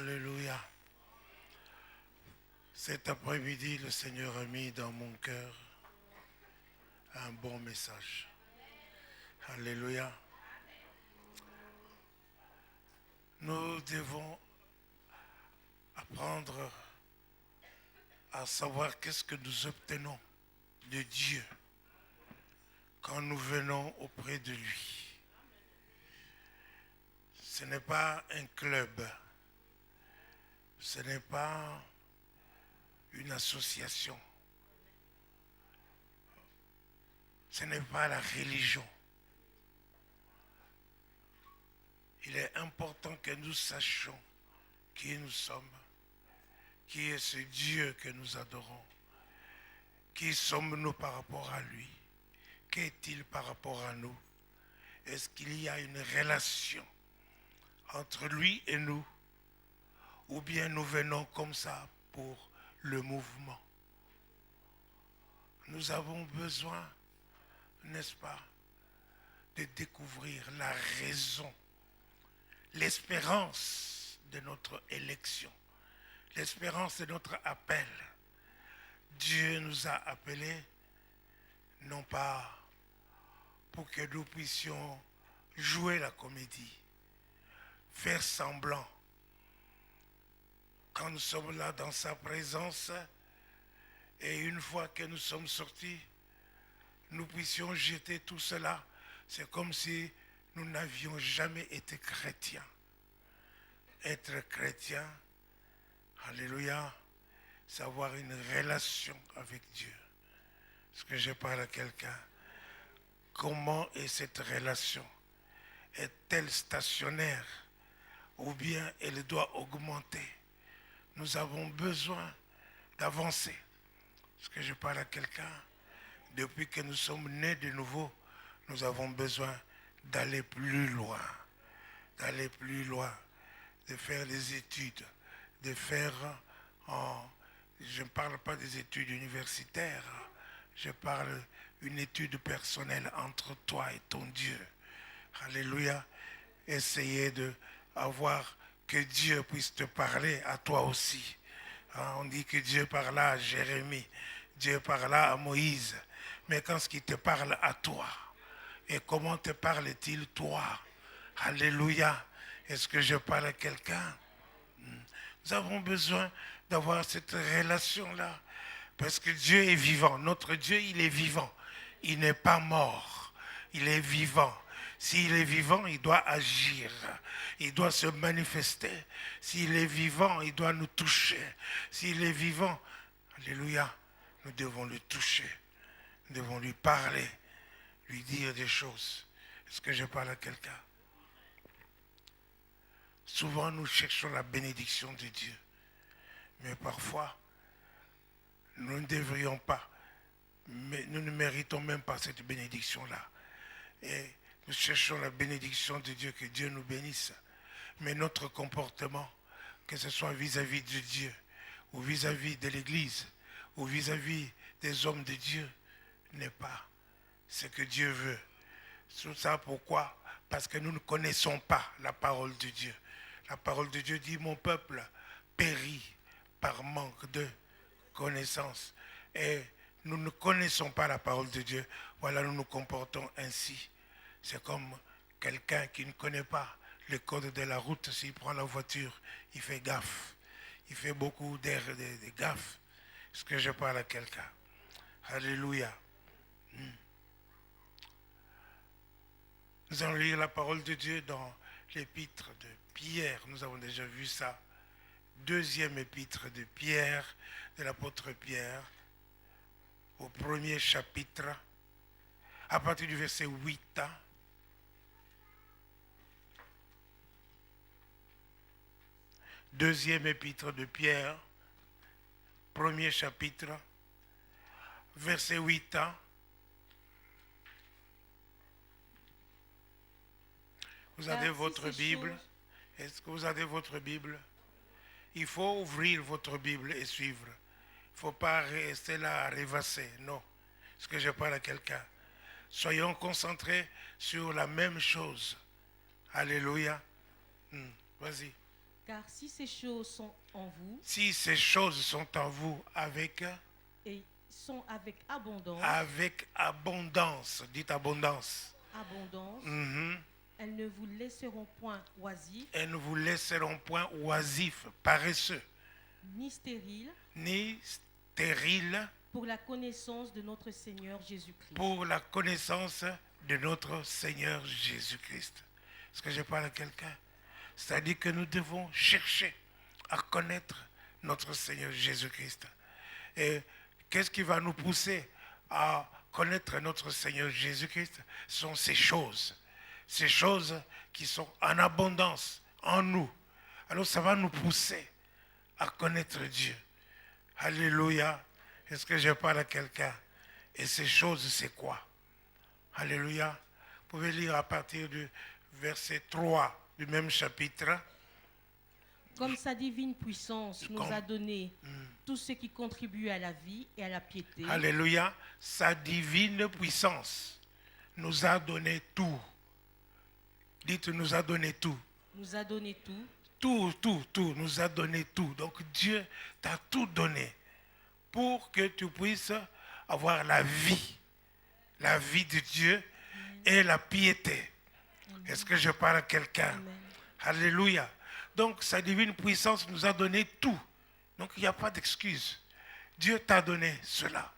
Alléluia. Cet après-midi, le Seigneur a mis dans mon cœur un bon message. Alléluia. Nous devons apprendre à savoir qu'est-ce que nous obtenons de Dieu quand nous venons auprès de lui. Ce n'est pas un club, ce n'est pas une association, ce n'est pas la religion. Il est important que nous sachions qui nous sommes, qui est ce Dieu que nous adorons, qui sommes-nous par rapport à lui, qu'est-il par rapport à nous. Est-ce qu'il y a une relation entre lui et nous, ou bien nous venons comme ça pour le mouvement? Nous avons besoin, n'est-ce pas, de découvrir la raison, l'espérance de notre élection, l'espérance de notre appel. Dieu nous a appelés non pas pour que nous puissions jouer la comédie, faire semblant. Quand nous sommes là dans sa présence, et une fois que nous sommes sortis, nous puissions jeter tout cela. C'est comme si nous n'avions jamais été chrétiens. Être chrétien, alléluia, c'est avoir une relation avec Dieu. Est-ce que je parle à quelqu'un? Comment est cette relation? Est-elle stationnaire ou bien elle doit augmenter? Nous avons besoin d'avancer. Est-ce que je parle à quelqu'un? Depuis que nous sommes nés de nouveau, nous avons besoin d'aller plus loin, de faire des études, de faire je ne parle pas des études universitaires, je parle d'une étude personnelle entre toi et ton Dieu. Alléluia. Essayez d'avoir que Dieu puisse te parler à toi aussi. On dit que Dieu parla à Jérémie, Dieu parla à Moïse, mais quand il te parle à toi, et comment te parle-t-il toi? Alléluia. Est-ce que je parle à quelqu'un? Nous avons besoin d'avoir cette relation-là, parce que Dieu est vivant. Notre Dieu, il est vivant. Il n'est pas mort. Il est vivant. S'il est vivant, il doit agir. Il doit se manifester. S'il est vivant, il doit nous toucher. S'il est vivant, alléluia, nous devons le toucher. Nous devons lui parler, lui dire des choses. Est-ce que je parle à quelqu'un? Souvent, nous cherchons la bénédiction de Dieu. Mais parfois, nous ne devrions pas. Mais nous ne méritons même pas cette bénédiction-là. Et nous cherchons la bénédiction de Dieu, que Dieu nous bénisse. Mais notre comportement, que ce soit vis-à-vis de Dieu, ou vis-à-vis de l'Église, ou vis-à-vis des hommes de Dieu, n'est pas ce que Dieu veut. Tout ça pourquoi? Parce que nous ne connaissons pas la parole de Dieu. La parole de Dieu dit, mon peuple périt par manque de connaissance. Et nous ne connaissons pas la parole de Dieu. Voilà, nous nous comportons ainsi. C'est comme quelqu'un qui ne connaît pas le code de la route. S'il prend la voiture, il fait gaffe. Il fait beaucoup de gaffes. Est-ce que je parle à quelqu'un? Alléluia. Nous allons lire la parole de Dieu dans l'épître de Pierre. Nous avons déjà vu ça. Deuxième épître de Pierre, de l'apôtre Pierre, au premier chapitre, à partir du verset 8. Deuxième épître de Pierre, premier chapitre, verset 8. Vous avez votre Bible? Est-ce que vous avez votre Bible? Il faut ouvrir votre Bible et suivre. Il ne faut pas rester là à rêvasser. Non. Est-ce que je parle à quelqu'un? Soyons concentrés sur la même chose. Alléluia. Vas-y. Car si ces choses sont en vous Si ces choses sont en vous et sont avec abondance, dites abondance, Mhm. elles ne vous laisseront point oisifs, elles ne vous laisseront point oisifs, paresseux, ni stériles, ni stériles pour la connaissance de notre Seigneur Jésus-Christ. pour la connaissance de notre Seigneur Jésus-Christ. Est-ce que je parle à quelqu'un? C'est-à-dire que nous devons chercher à connaître notre Seigneur Jésus-Christ. Et qu'est-ce qui va nous pousser à connaître notre Seigneur Jésus-Christ? Ce sont ces choses qui sont en abondance en nous. Alors ça va nous pousser à connaître Dieu. Alléluia. Est-ce que je parle à quelqu'un? Et ces choses, c'est quoi? Alléluia. Vous pouvez lire à partir du verset 3 du même chapitre. Comme sa divine puissance nous a donné tout ce qui contribue à la vie et à la piété. Alléluia. Sa divine puissance nous a donné tout. Dites, nous a donné tout. Nous a donné tout. Tout, nous a donné tout. Donc Dieu t'a tout donné pour que tu puisses avoir la vie de Dieu et la piété. Amen. Est-ce que je parle à quelqu'un? Amen. Alléluia. Donc sa divine puissance nous a donné tout. Donc il n'y a pas d'excuse. Dieu t'a donné cela.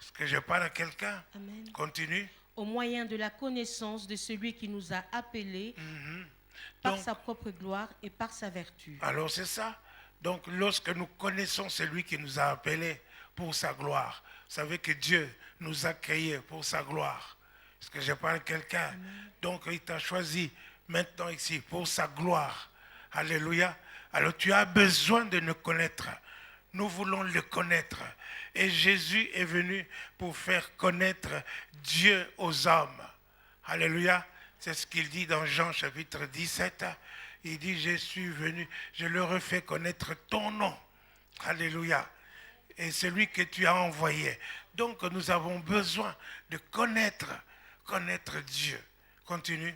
Est-ce que je parle à quelqu'un? Amen. Continue. Au moyen de la connaissance de celui qui nous a appelés par sa propre gloire et par sa vertu. Alors c'est ça. Donc lorsque nous connaissons celui qui nous a appelés pour sa gloire, vous savez que Dieu nous a créés pour sa gloire. Est-ce que je parle à quelqu'un? Amen. Donc il t'a choisi maintenant ici pour sa gloire. Alléluia. Alors tu as besoin de nous connaître. Nous voulons le connaître. Et Jésus est venu pour faire connaître Dieu aux hommes. Alléluia. C'est ce qu'il dit dans Jean chapitre 17. Il dit, je suis venu, je leur ai fait connaître ton nom. Alléluia. Et celui que tu as envoyé. Donc nous avons besoin de connaître Dieu. Continue.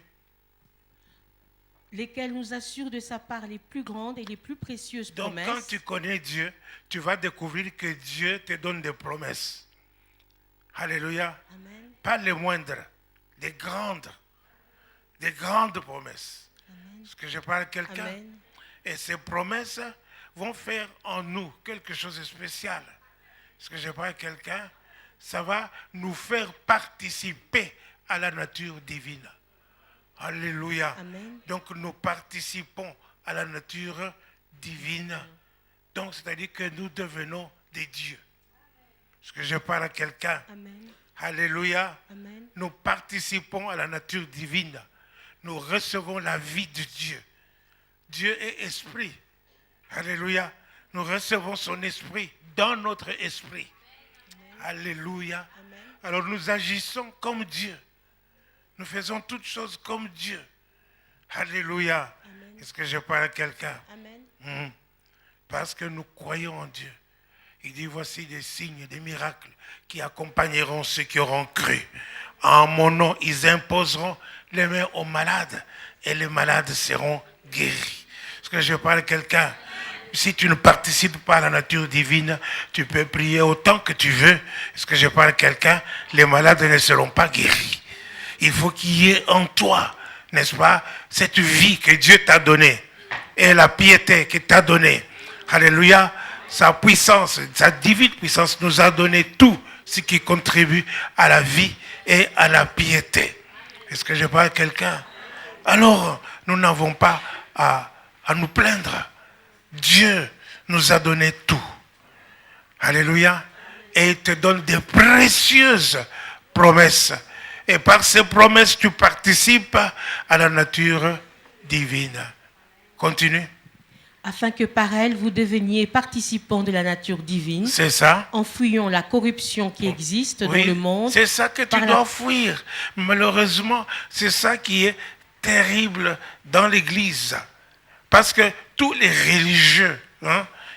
Lesquels nous assurent de sa part les plus grandes et les plus précieuses promesses. Donc quand tu connais Dieu, tu vas découvrir que Dieu te donne des promesses. Alléluia. Amen. Pas les moindres, des grandes promesses. Amen. Est-ce que je parle à quelqu'un? Amen. Et ces promesses vont faire en nous quelque chose de spécial. Est-ce que je parle à quelqu'un? Ça va nous faire participer à la nature divine. Alléluia. Amen. Donc nous participons à la nature divine. Donc c'est-à-dire que nous devenons des dieux. Est-ce que je parle à quelqu'un? Amen. Alléluia. Amen. Nous participons à la nature divine. Nous recevons la vie de Dieu. Dieu est esprit. Alléluia. Nous recevons son esprit dans notre esprit. Amen. Alléluia. Amen. Alors nous agissons comme Dieu. Nous faisons toutes choses comme Dieu. Alléluia. Amen. Est-ce que je parle à quelqu'un? Amen. Parce que nous croyons en Dieu. Il dit, voici des signes, des miracles qui accompagneront ceux qui auront cru. En mon nom, ils imposeront les mains aux malades et les malades seront guéris. Est-ce que je parle à quelqu'un? Si tu ne participes pas à la nature divine, tu peux prier autant que tu veux. Est-ce que je parle à quelqu'un? Les malades ne seront pas guéris. Il faut qu'il y ait en toi, n'est-ce pas, cette vie que Dieu t'a donnée et la piété qu'il t'a donnée. Alléluia. Sa puissance, sa divine puissance nous a donné tout ce qui contribue à la vie et à la piété. Est-ce que je parle à quelqu'un? Alors, nous n'avons pas à nous plaindre. Dieu nous a donné tout. Alléluia. Et il te donne des précieuses promesses. Et par ces promesses, tu participes à la nature divine. Continue. Afin que par elle, vous deveniez participants de la nature divine. C'est ça. En fuyant la corruption qui existe dans le monde. C'est ça que tu dois fuir. Malheureusement, c'est ça qui est terrible dans l'Église. Parce que tous les religieux,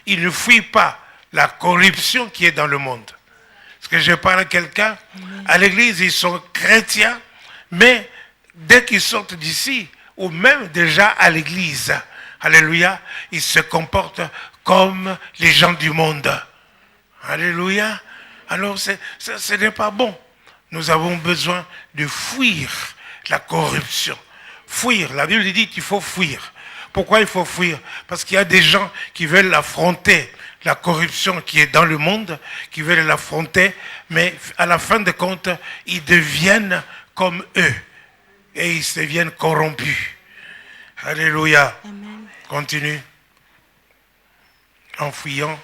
ils ne fuient pas la corruption qui est dans le monde. Est-ce que je parle à quelqu'un? À l'église, ils sont chrétiens, mais dès qu'ils sortent d'ici, ou même déjà à l'église, Alléluia, ils se comportent comme les gens du monde. Alléluia. Alors ce n'est pas bon. Nous avons besoin de fuir la corruption. Fuir, la Bible dit qu'il faut fuir. Pourquoi il faut fuir? Parce qu'il y a des gens qui veulent affronter la corruption qui est dans le monde, qui veulent l'affronter, mais à la fin de compte, ils deviennent comme eux et ils deviennent corrompus. Alléluia. Amen. Continue. En fuyant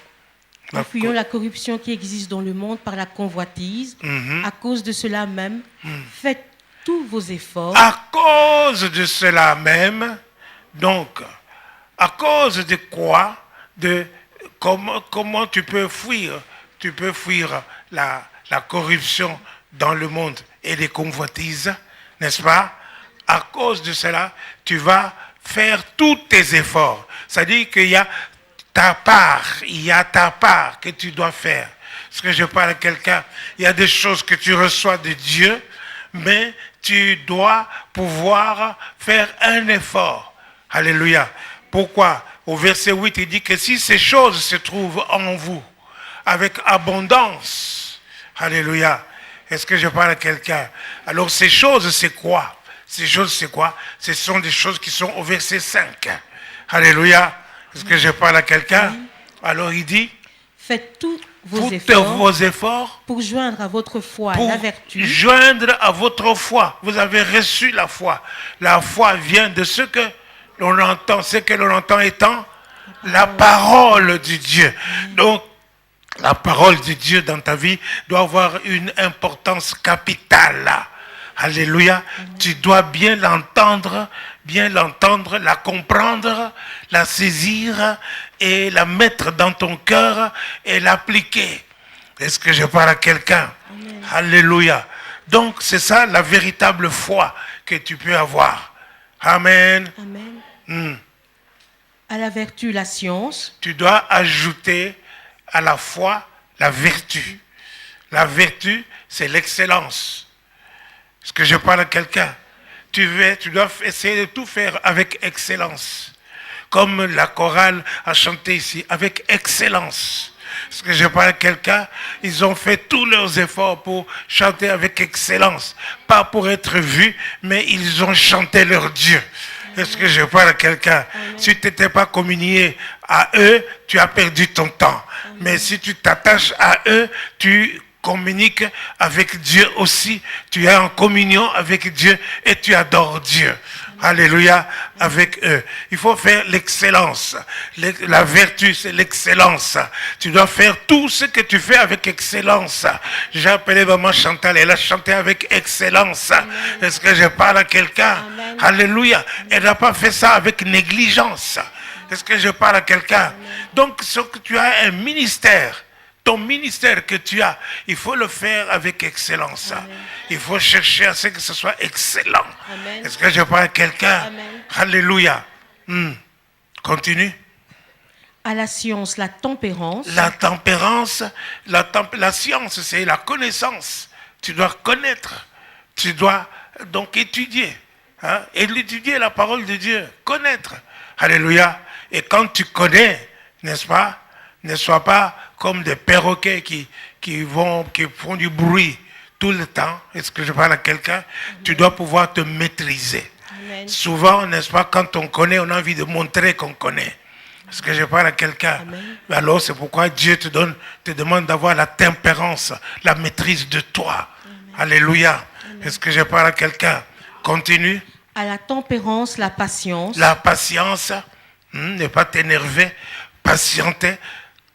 la corruption qui existe dans le monde par la convoitise. À cause de cela même, faites tous vos efforts. À cause de cela même, donc, à cause de quoi? De comment tu peux fuir? Tu peux fuir la corruption dans le monde et les convoitises, n'est-ce pas? À cause de cela, tu vas faire tous tes efforts. C'est-à-dire qu'il y a ta part que tu dois faire. Parce que je parle à quelqu'un, il y a des choses que tu reçois de Dieu, mais tu dois pouvoir faire un effort. Alléluia. Pourquoi? Au verset 8, il dit que si ces choses se trouvent en vous, avec abondance, alléluia. Est-ce que je parle à quelqu'un? Alors ces choses, c'est quoi? Ces choses, c'est quoi? Ce sont des choses qui sont au verset 5. Alléluia. Est-ce que je parle à quelqu'un? Alors il dit, faites tous vos efforts pour joindre à votre foi la vertu. Joindre à votre foi. Vous avez reçu la foi. La foi vient de ce que l'on entend. Ce que l'on entend étant la parole de Dieu. Donc, la parole de Dieu dans ta vie doit avoir une importance capitale. Alléluia. Tu dois bien l'entendre, la comprendre, la saisir et la mettre dans ton cœur et l'appliquer. Est-ce que je parle à quelqu'un? Alléluia. Donc, c'est ça la véritable foi que tu peux avoir. Amen. Amen. À la vertu, la science. Tu dois ajouter à la foi la vertu. La vertu, c'est l'excellence. Est-ce que je parle à quelqu'un? Tu dois essayer de tout faire avec excellence. Comme la chorale a chanté ici, avec excellence. Est-ce que je parle à quelqu'un? Ils ont fait tous leurs efforts pour chanter avec excellence. Pas pour être vus, mais ils ont chanté leur Dieu. Est-ce que je parle à quelqu'un? Si tu n'étais pas communié à eux, tu as perdu ton temps. Mais si tu t'attaches à eux, tu communiques avec Dieu aussi. Tu es en communion avec Dieu et tu adores Dieu. Alléluia, avec eux. Il faut faire l'excellence. La vertu, c'est l'excellence. Tu dois faire tout ce que tu fais avec excellence. J'ai appelé maman Chantal, elle a chanté avec excellence. Est-ce que je parle à quelqu'un? Alléluia. Elle n'a pas fait ça avec négligence. Est-ce que je parle à quelqu'un? Donc, ce que tu as un ministère. Ton ministère que tu as, il faut le faire avec excellence. Amen. Il faut chercher à ce que ce soit excellent. Est-ce que je parle à quelqu'un? Alléluia. Continue. À la science, la tempérance. La tempérance, la science, c'est la connaissance. Tu dois connaître. Tu dois donc étudier. Et l'étudier, la parole de Dieu. Connaître. Alléluia. Et quand tu connais, n'est-ce pas? Ne sois pas comme des perroquets qui font du bruit tout le temps. Est-ce que je parle à quelqu'un? Tu dois pouvoir te maîtriser. Amen. Souvent, n'est-ce pas, quand on connaît, on a envie de montrer qu'on connaît. Est-ce que je parle à quelqu'un? Alors, c'est pourquoi Dieu te demande d'avoir la tempérance, la maîtrise de toi. Amen. Alléluia. Est-ce que je parle à quelqu'un? Continue. À la tempérance, la patience. La patience, ne pas t'énerver, patienter.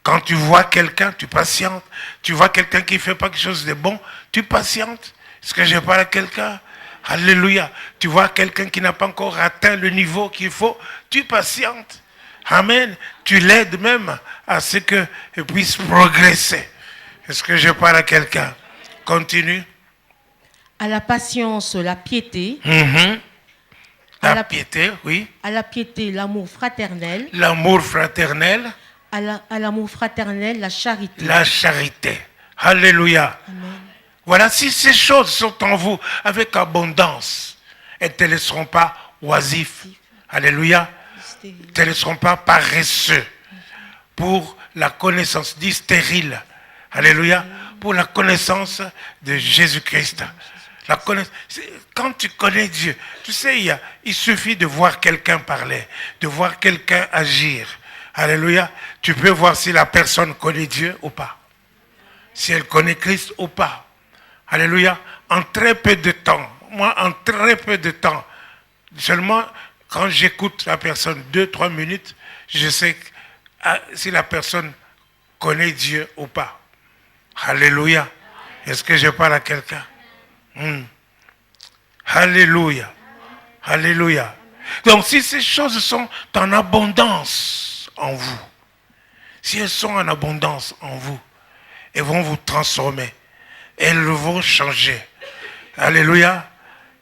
Quand tu vois quelqu'un, tu patientes. Tu vois quelqu'un qui ne fait pas quelque chose de bon, tu patientes. Est-ce que je parle à quelqu'un? Alléluia. Tu vois quelqu'un qui n'a pas encore atteint le niveau qu'il faut, tu patientes. Amen. Tu l'aides même à ce qu'il puisse progresser. Est-ce que je parle à quelqu'un? Continue. À la patience, la piété. La piété, oui. À la piété, l'amour fraternel. L'amour fraternel. À l'amour fraternel, la charité. La charité. Alléluia. Amen. Voilà, si ces choses sont en vous avec abondance, elles ne te laisseront pas oisifs. Alléluia. ne seront pas paresseux pour la connaissance, dit stérile. Alléluia. Pour la connaissance de Jésus-Christ. Quand tu connais Dieu, tu sais, il suffit de voir quelqu'un parler, de voir quelqu'un agir. Alléluia. Tu peux voir si la personne connaît Dieu ou pas. Si elle connaît Christ ou pas. Alléluia. En très peu de temps. Moi, en très peu de temps. Seulement, quand j'écoute la personne 2-3 minutes, je sais si la personne connaît Dieu ou pas. Alléluia. Est-ce que je parle à quelqu'un? Alléluia. Alléluia. Donc si ces choses sont en abondance en vous, si elles sont en abondance en vous, elles vont vous transformer. Elles vont changer. Alléluia.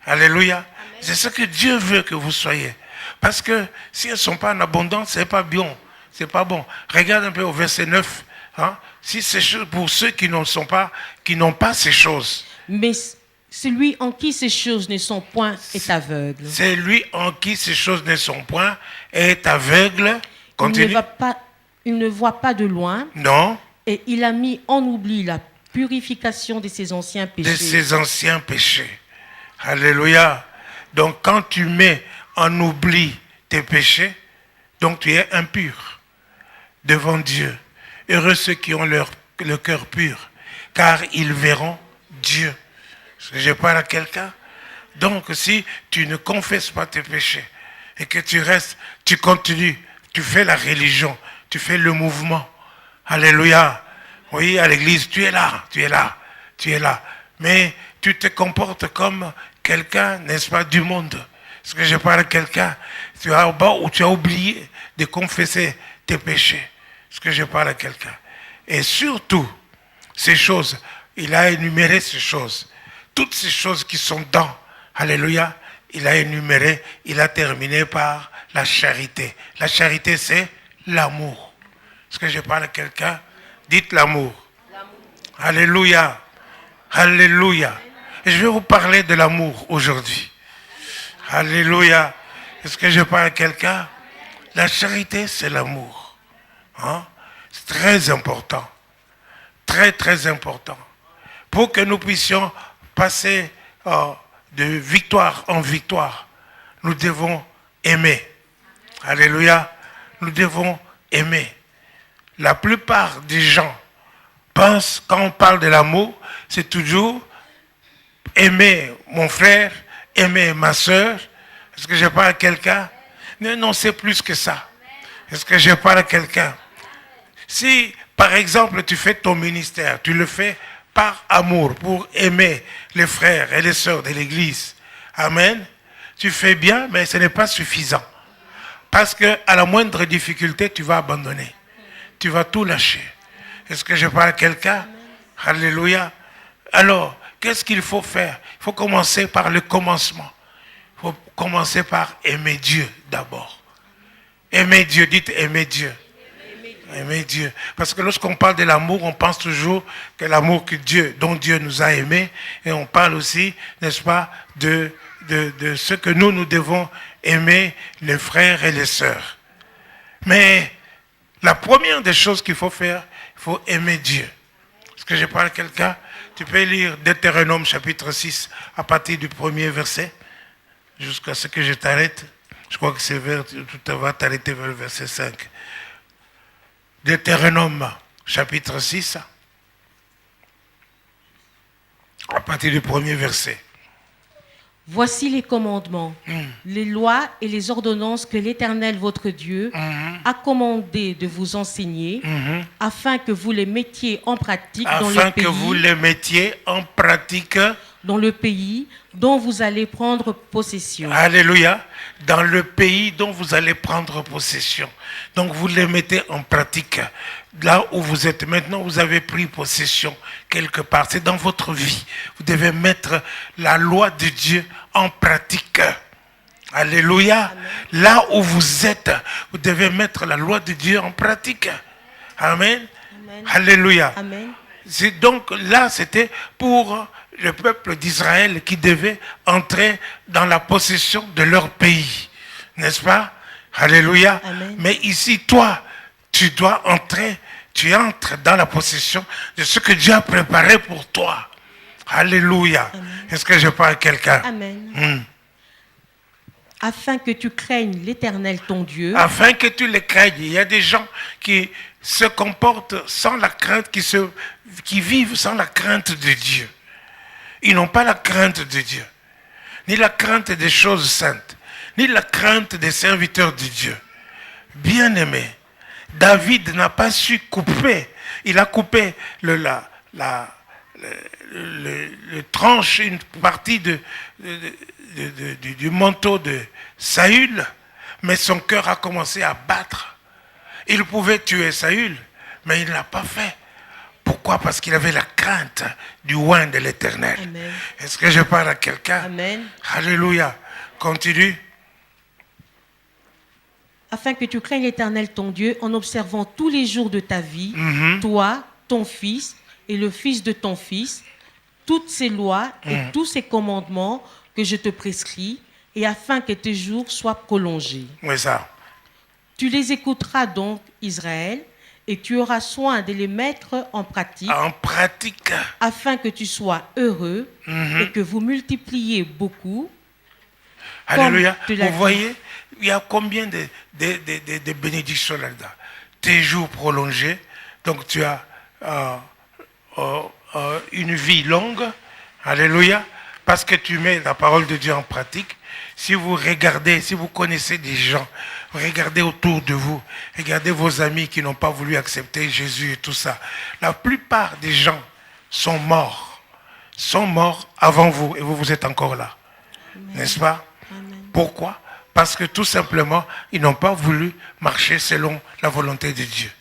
Alléluia. C'est ce que Dieu veut que vous soyez. Parce que si elles ne sont pas en abondance, ce n'est pas bien. C'est pas bon. Regarde un peu au verset 9. Hein? Si ces choses, pour ceux qui n'ont pas ces choses. Mais celui en qui ces choses ne sont point est aveugle. C'est lui en qui ces choses ne sont point est aveugle. Continue. Il ne voit pas de loin. Non. Et il a mis en oubli la purification de ses anciens péchés. De ses anciens péchés. Alléluia. Donc quand tu mets en oubli tes péchés, donc tu es impur devant Dieu. Heureux ceux qui ont le cœur pur, car ils verront Dieu. Est-ce que je parle à quelqu'un? Donc si tu ne confesses pas tes péchés et que tu restes, tu continues, tu fais la religion, tu fais le mouvement. Alléluia. Oui, à l'église, tu es là, tu es là, tu es là. Mais tu te comportes comme quelqu'un, n'est-ce pas, du monde. Est-ce que je parle à quelqu'un? Tu as oublié de confesser tes péchés. Est-ce que je parle à quelqu'un? Et surtout, ces choses, il a énuméré ces choses. Toutes ces choses qui sont dans, alléluia, il a énuméré, il a terminé par la charité. La charité, c'est l'amour. Est-ce que je parle à quelqu'un? Dites l'amour. Alléluia. Alléluia. Et je vais vous parler de l'amour aujourd'hui. Alléluia. Est-ce que je parle à quelqu'un? La charité, c'est l'amour. Hein? C'est très important. Très, très important. Pour que nous puissions passer de victoire en victoire, nous devons aimer. Alléluia. Nous devons aimer. La plupart des gens pensent, quand on parle de l'amour, c'est toujours aimer mon frère, aimer ma soeur. Est-ce que je parle à quelqu'un? Non, c'est plus que ça. Est-ce que je parle à quelqu'un? Si, par exemple, tu fais ton ministère, tu le fais par amour, pour aimer les frères et les sœurs de l'église. Amen. Tu fais bien, mais ce n'est pas suffisant. Parce qu'à la moindre difficulté, tu vas abandonner. Tu vas tout lâcher. Est-ce que je parle à quelqu'un? Alléluia. Alors, qu'est-ce qu'il faut faire? Il faut commencer par le commencement. Il faut commencer par aimer Dieu d'abord. Aimer Dieu, dites aimer Dieu. Aimer Dieu. Parce que lorsqu'on parle de l'amour, on pense toujours que l'amour dont Dieu nous a aimés. Et on parle aussi, n'est-ce pas, de ce que nous devons aimer les frères et les sœurs. Mais la première des choses qu'il faut faire, il faut aimer Dieu. Est-ce que je parle à quelqu'un? Tu peux lire Deutéronome chapitre 6 à partir du premier verset jusqu'à ce que je t'arrête. Je crois que tu vas t'arrêter vers le verset 5. Deutéronome chapitre 6 à partir du premier verset. Voici les commandements, les lois et les ordonnances que l'Éternel, votre Dieu, a commandé de vous enseigner, afin que vous les mettiez en pratique dans le pays dont vous allez prendre possession. Alléluia. Dans le pays dont vous allez prendre possession. Donc vous les mettez en pratique. Là où vous êtes maintenant, vous avez pris possession quelque part. C'est dans votre vie. Vous devez mettre la loi de Dieu en pratique. Alléluia. Amen. Là où vous êtes, vous devez mettre la loi de Dieu en pratique. Amen. Amen. Alléluia. Amen. Donc là, c'était pour le peuple d'Israël qui devait entrer dans la possession de leur pays. N'est-ce pas? Alléluia. Amen. Mais ici, toi, tu dois entrer, tu entres dans la possession de ce que Dieu a préparé pour toi. Alléluia. Est-ce que je parle à quelqu'un? Amen. Afin que tu craignes l'Éternel ton Dieu. Afin que tu les craignes. Il y a des gens qui se comportent sans la crainte, qui vivent sans la crainte de Dieu. Ils n'ont pas la crainte de Dieu, ni la crainte des choses saintes, ni la crainte des serviteurs de Dieu. Bien-aimé, David n'a pas su couper. Il a coupé le tranche, une partie du manteau de Saül, mais son cœur a commencé à battre. Il pouvait tuer Saül, mais il ne l'a pas fait. Pourquoi? Parce qu'il avait la crainte du oint de l'Éternel. Est-ce que je parle à quelqu'un? Amen. Alléluia. Continue. Afin que tu craignes l'Éternel ton Dieu en observant tous les jours de ta vie, toi, ton fils et le fils de ton fils, toutes ces lois et tous ces commandements que je te prescris, et afin que tes jours soient prolongés. Oui, ça. Tu les écouteras donc, Israël, et tu auras soin de les mettre en pratique. En pratique. Afin que tu sois heureux et que vous multipliez beaucoup. Alléluia. Vous voyez, il y a combien de bénédictions là-dedans? Tes jours prolongés. Donc tu as une vie longue. Alléluia. Parce que tu mets la parole de Dieu en pratique. Si vous regardez, si vous connaissez des gens, regardez autour de vous, regardez vos amis qui n'ont pas voulu accepter Jésus et tout ça. La plupart des gens sont morts avant vous et vous êtes encore là. N'est-ce pas? Amen. Pourquoi? Parce que tout simplement, ils n'ont pas voulu marcher selon la volonté de Dieu.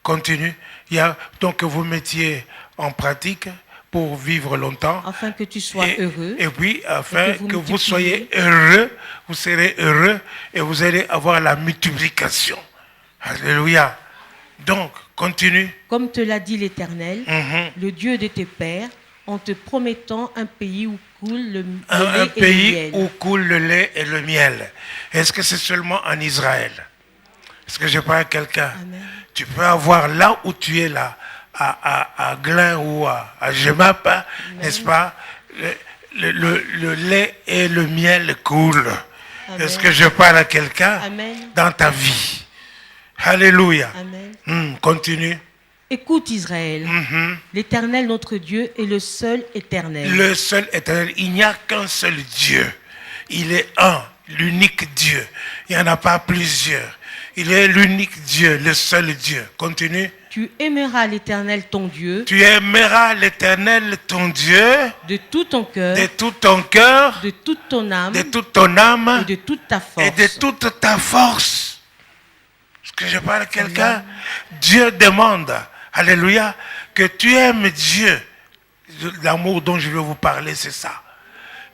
Continue. Il y a donc que vous mettiez en pratique pour vivre longtemps. Afin que tu sois heureux. Et puis, afin que vous soyez heureux, vous serez heureux et vous allez avoir la multiplication. Alléluia. Donc, continue. Comme te l'a dit l'Éternel, le Dieu de tes pères, en te promettant un pays où coule le lait Un et pays le miel. où coule le lait et le miel. Est-ce que c'est seulement en Israël? Est-ce que je parle à quelqu'un? Amen. Tu peux avoir là où tu es là, à Glin ou à Gemap, n'est-ce pas? Le lait et le miel coulent. Est-ce que je parle à quelqu'un? Amen. Dans ta vie? Alléluia. Amen. Continue. Écoute Israël, l'Éternel notre Dieu est le seul éternel. Le seul éternel. Il n'y a qu'un seul Dieu. Il est un, l'unique Dieu. Il n'y en a pas plusieurs. Il est l'unique Dieu, le seul Dieu. Continue. Tu aimeras l'Éternel ton Dieu Tu aimeras l'Éternel ton Dieu de tout ton cœur, de tout ton cœur, de toute ton âme de toute ton âme et de toute ta force. et de toute ta force. Est-ce que je parle à quelqu'un? Dieu demande, alléluia, que tu aimes Dieu. L'amour dont je vais vous parler, c'est ça.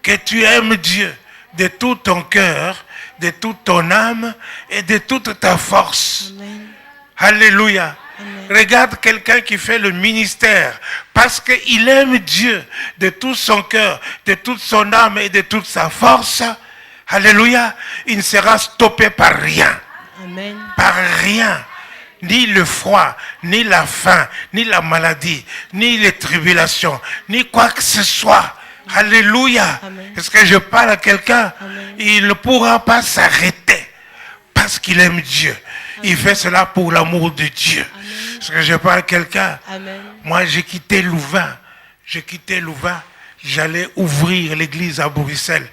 Que tu aimes Dieu de tout ton cœur, de toute ton âme et de toute ta force. Amen. Alléluia. Amen. Regarde quelqu'un qui fait le ministère parce qu'il aime Dieu de tout son cœur, de toute son âme et de toute sa force. Alléluia. Il ne sera stoppé par rien. Amen. Par rien. Ni le froid, ni la faim, ni la maladie, ni les tribulations, ni quoi que ce soit. Alléluia. Amen. Est-ce que je parle à quelqu'un? Amen. Il ne pourra pas s'arrêter parce qu'il aime Dieu. Il fait cela pour l'amour de Dieu. Est-ce que je parle à quelqu'un? Amen. Moi, j'ai quitté Louvain. J'allais ouvrir l'église à Bruxelles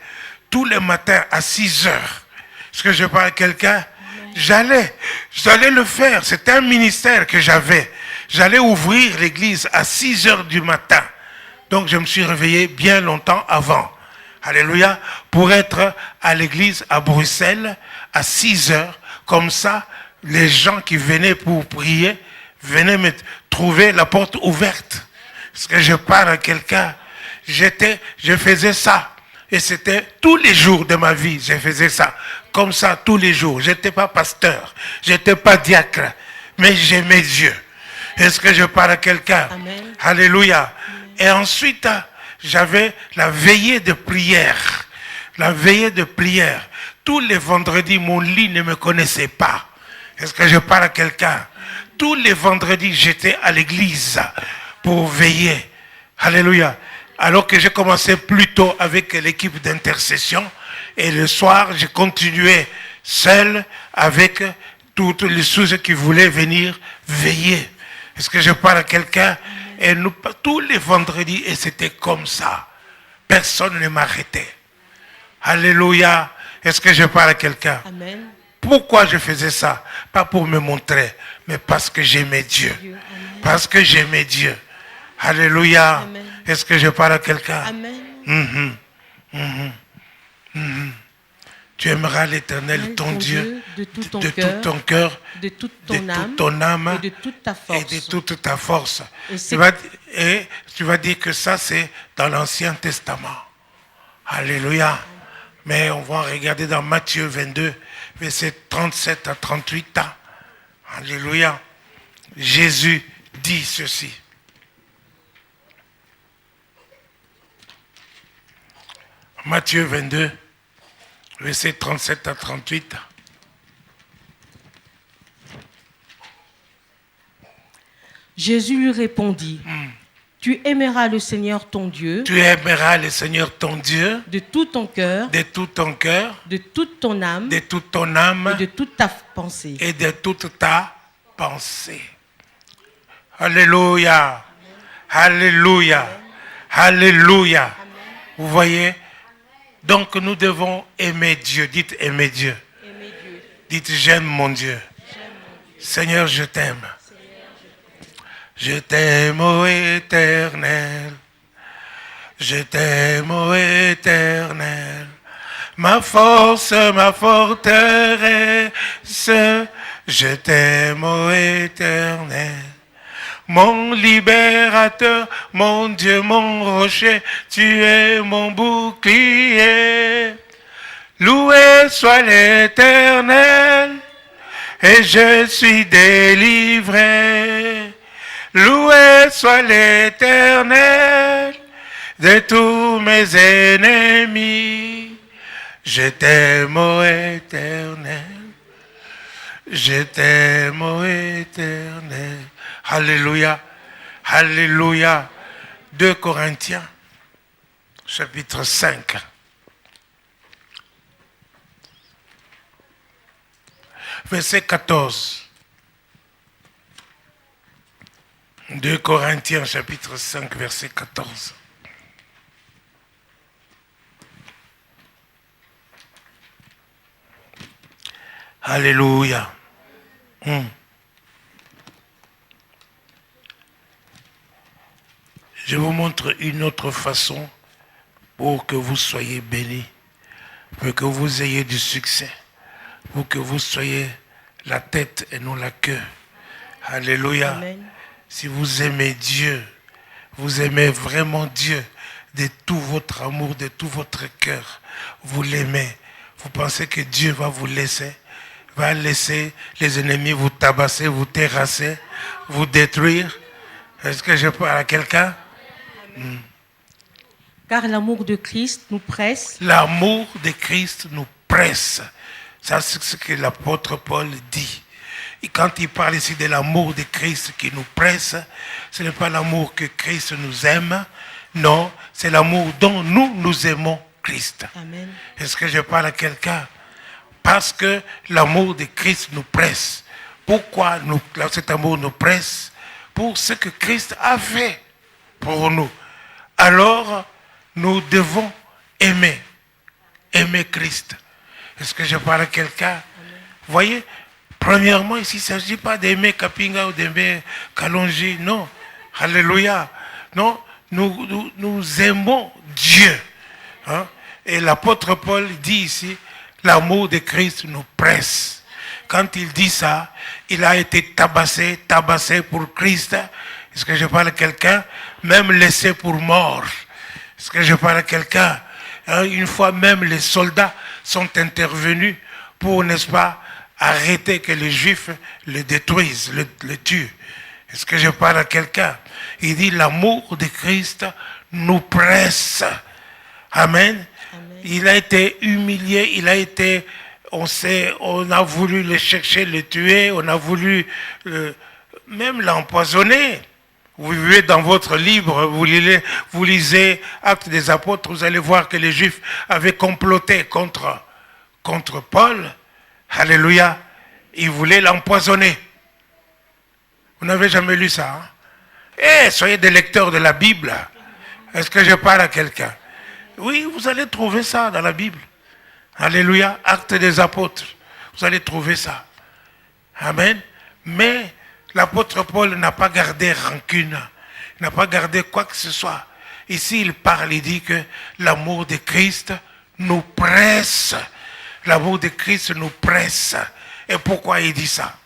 tous les matins à 6 heures. Est-ce que je parle à quelqu'un? J'allais le faire. C'était un ministère que j'avais. J'allais ouvrir l'église à 6 heures du matin. Donc, je me suis réveillé bien longtemps avant. Alléluia. Pour être à l'église à Bruxelles à 6 heures. Comme ça, les gens qui venaient pour prier venaient me trouver la porte ouverte. Est-ce que je parle à quelqu'un? Je faisais ça. Et c'était tous les jours de ma vie, je faisais ça. Comme ça, tous les jours. Je n'étais pas pasteur, je n'étais pas diacre, mais j'aimais Dieu. Est-ce que je parle à quelqu'un? Amen. Alléluia. Et ensuite, j'avais la veillée de prière. La veillée de prière. tous les vendredis, mon lit ne me connaissait pas. Est-ce que je parle à quelqu'un? Tous les vendredis, j'étais à l'église pour veiller. Alléluia. Alors que j'ai commencé plus tôt avec l'équipe d'intercession. Et le soir, j'ai continué seul avec toutes les choses qui voulaient venir veiller. Est-ce que je parle à quelqu'un? Et nous, tous les vendredis, et c'était comme ça. Personne ne m'arrêtait. Alléluia. Est-ce que je parle à quelqu'un? Amen. Pourquoi je faisais ça? Pas pour me montrer, mais parce que j'aimais Dieu. Parce que j'aimais Dieu. Alléluia. Amen. Est-ce que je parle à quelqu'un? Amen. Tu aimeras l'Éternel, ton Dieu, de tout ton de cœur, tout ton cœur, de toute de ton âme, toute ton âme et de toute ta force. et de toute ta force. Et Tu vas dire que ça, c'est dans l'Ancien Testament. Alléluia. Mais on va regarder dans Matthieu 22, versets 37 à 38. Alléluia. Jésus dit ceci. Matthieu 22, versets 37 à 38. Jésus lui répondit, tu aimeras le Seigneur ton Dieu Tu aimeras le Seigneur ton Dieu de tout ton cœur, de tout ton cœur, de toute ton âme de toute ton âme et de toute ta pensée. et de toute ta pensée. Alléluia. Alléluia. Alléluia. Vous voyez? Donc nous devons aimer Dieu. Dites aimer Dieu. Aimez Dieu. Dites j'aime mon Dieu. Seigneur, je t'aime. Je t'aime, ô Éternel. Je t'aime, ô Éternel. Ma force, ma forteresse. Je t'aime, ô Éternel. Mon libérateur, mon Dieu, mon rocher, tu es mon bouclier. Loué soit l'Éternel, et je suis délivré. Loué soit l'Éternel de tous mes ennemis. Je t'aime, ô Éternel. Je t'aime, ô Éternel. Alléluia. Alléluia. 2 Corinthiens, chapitre 5. Verset 14. 2 Corinthiens, chapitre 5, verset 14. Alléluia. Je vous montre une autre façon pour que vous soyez bénis, pour que vous ayez du succès, pour que vous soyez la tête et non la queue. Alléluia. Amen. Si vous aimez Dieu, vous aimez vraiment Dieu de tout votre amour, de tout votre cœur, vous l'aimez, vous pensez que Dieu va vous laisser, va laisser les ennemis vous tabasser, vous terrasser, vous détruire? Est-ce que je parle à quelqu'un? Car l'amour de Christ nous presse. L'amour de Christ nous presse. Ça, c'est ce que l'apôtre Paul dit. Et quand il parle ici de l'amour de Christ qui nous presse, ce n'est pas l'amour que Christ nous aime, non, c'est l'amour dont nous aimons Christ. Amen. Est-ce que je parle à quelqu'un? Parce que l'amour de Christ nous presse. Pourquoi cet amour nous presse? Pour ce que Christ a fait pour nous. Alors, nous devons aimer Christ. Est-ce que je parle à quelqu'un? Vous voyez, premièrement, ici, il ne s'agit pas d'aimer Kapinga ou d'aimer Kalonji, non. Alléluia. Non, nous aimons Dieu. Hein? Et l'apôtre Paul dit ici, l'amour de Christ nous presse. Quand il dit ça, il a été tabassé pour Christ. Est-ce que je parle à quelqu'un? Même laissé pour mort. Est-ce que je parle à quelqu'un? Une fois même les soldats sont intervenus pour, n'est-ce pas, arrêter que les Juifs le détruisent, le tuent. Est-ce que je parle à quelqu'un? Il dit l'amour de Christ nous presse. Amen. Amen. Il a été humilié, il a été, on a voulu le chercher, le tuer, on a voulu même l'empoisonner. Vous vivez dans votre livre, vous lisez Actes des Apôtres, vous allez voir que les Juifs avaient comploté contre Paul. Alléluia. Ils voulaient l'empoisonner. Vous n'avez jamais lu ça, hein? Soyez des lecteurs de la Bible. Est-ce que je parle à quelqu'un? Oui, vous allez trouver ça dans la Bible. Alléluia. Actes des Apôtres. Vous allez trouver ça. Amen. Mais l'apôtre Paul n'a pas gardé rancune, n'a pas gardé quoi que ce soit. Ici, il parle, il dit que l'amour de Christ nous presse. L'amour de Christ nous presse. Et pourquoi il dit ça?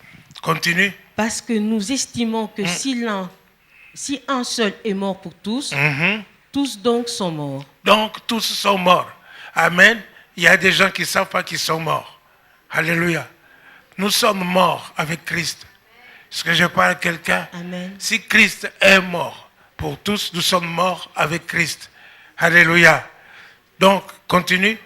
Continue. Parce que nous estimons que si un seul est mort pour tous, tous donc sont morts. Donc, tous sont morts. Amen. Il y a des gens qui ne savent pas qu'ils sont morts. Alléluia. Nous sommes morts avec Christ. Est-ce que je parle à quelqu'un? Amen. Si Christ est mort pour tous, nous sommes morts avec Christ. Alléluia. Donc, continue.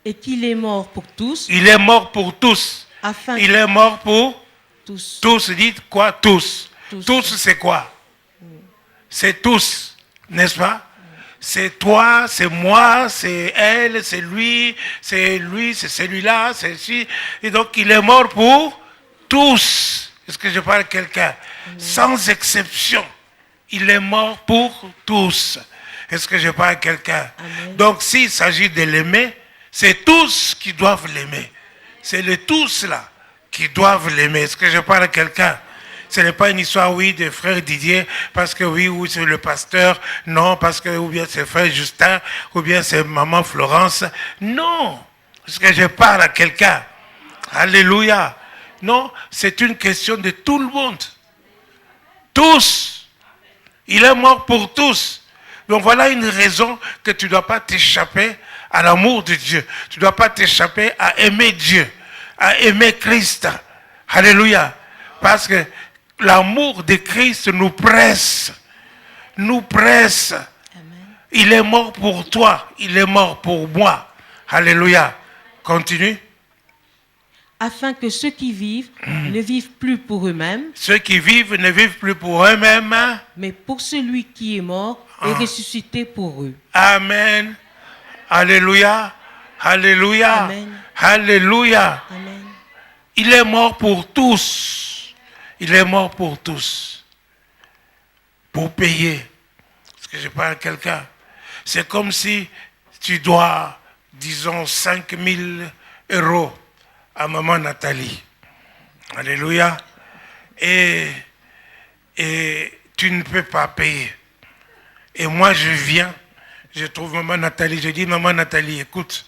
Et qu'il est mort pour tous. Il est mort pour tous. Afin Il est mort pour tous. tous. Dites quoi? Tous. Tous. Tous, c'est quoi? C'est tous, n'est-ce pas? C'est toi, c'est moi, c'est elle, c'est lui, c'est celui-là, c'est ci. Et donc, il est mort pour tous. Est-ce que je parle à quelqu'un? Sans exception. Il est mort pour tous. Est-ce que je parle à quelqu'un? Donc, s'il s'agit de l'aimer, c'est tous qui doivent l'aimer. C'est les tous là qui doivent l'aimer. Est-ce que je parle à quelqu'un? Ce n'est pas une histoire, oui, de frère Didier, parce que oui, c'est le pasteur. Non, parce que, ou bien c'est frère Justin, ou bien c'est maman Florence. Non. Est-ce que je parle à quelqu'un? Alléluia. Non, c'est une question de tout le monde. Tous. Il est mort pour tous. Donc voilà une raison que tu ne dois pas t'échapper à l'amour de Dieu. Tu ne dois pas t'échapper à aimer Dieu, à aimer Christ. Alléluia. Parce que l'amour de Christ nous presse. Nous presse. Amen. Il est mort pour toi. Il est mort pour moi. Alléluia. Continue. Afin que ceux qui vivent ne vivent plus pour eux-mêmes, Ceux qui vivent ne vivent plus pour eux-mêmes. mais pour celui qui est mort et ressuscité pour eux. Amen. Alléluia. Alléluia. Amen. Alléluia. Amen. Il est mort pour tous. Il est mort pour tous. Pour payer. Est-ce que je parle à quelqu'un? C'est comme si tu dois, disons, 5 000 € à maman Nathalie. Alléluia. Et tu ne peux pas payer. Et moi, je viens, je trouve maman Nathalie, je dis, maman Nathalie, écoute,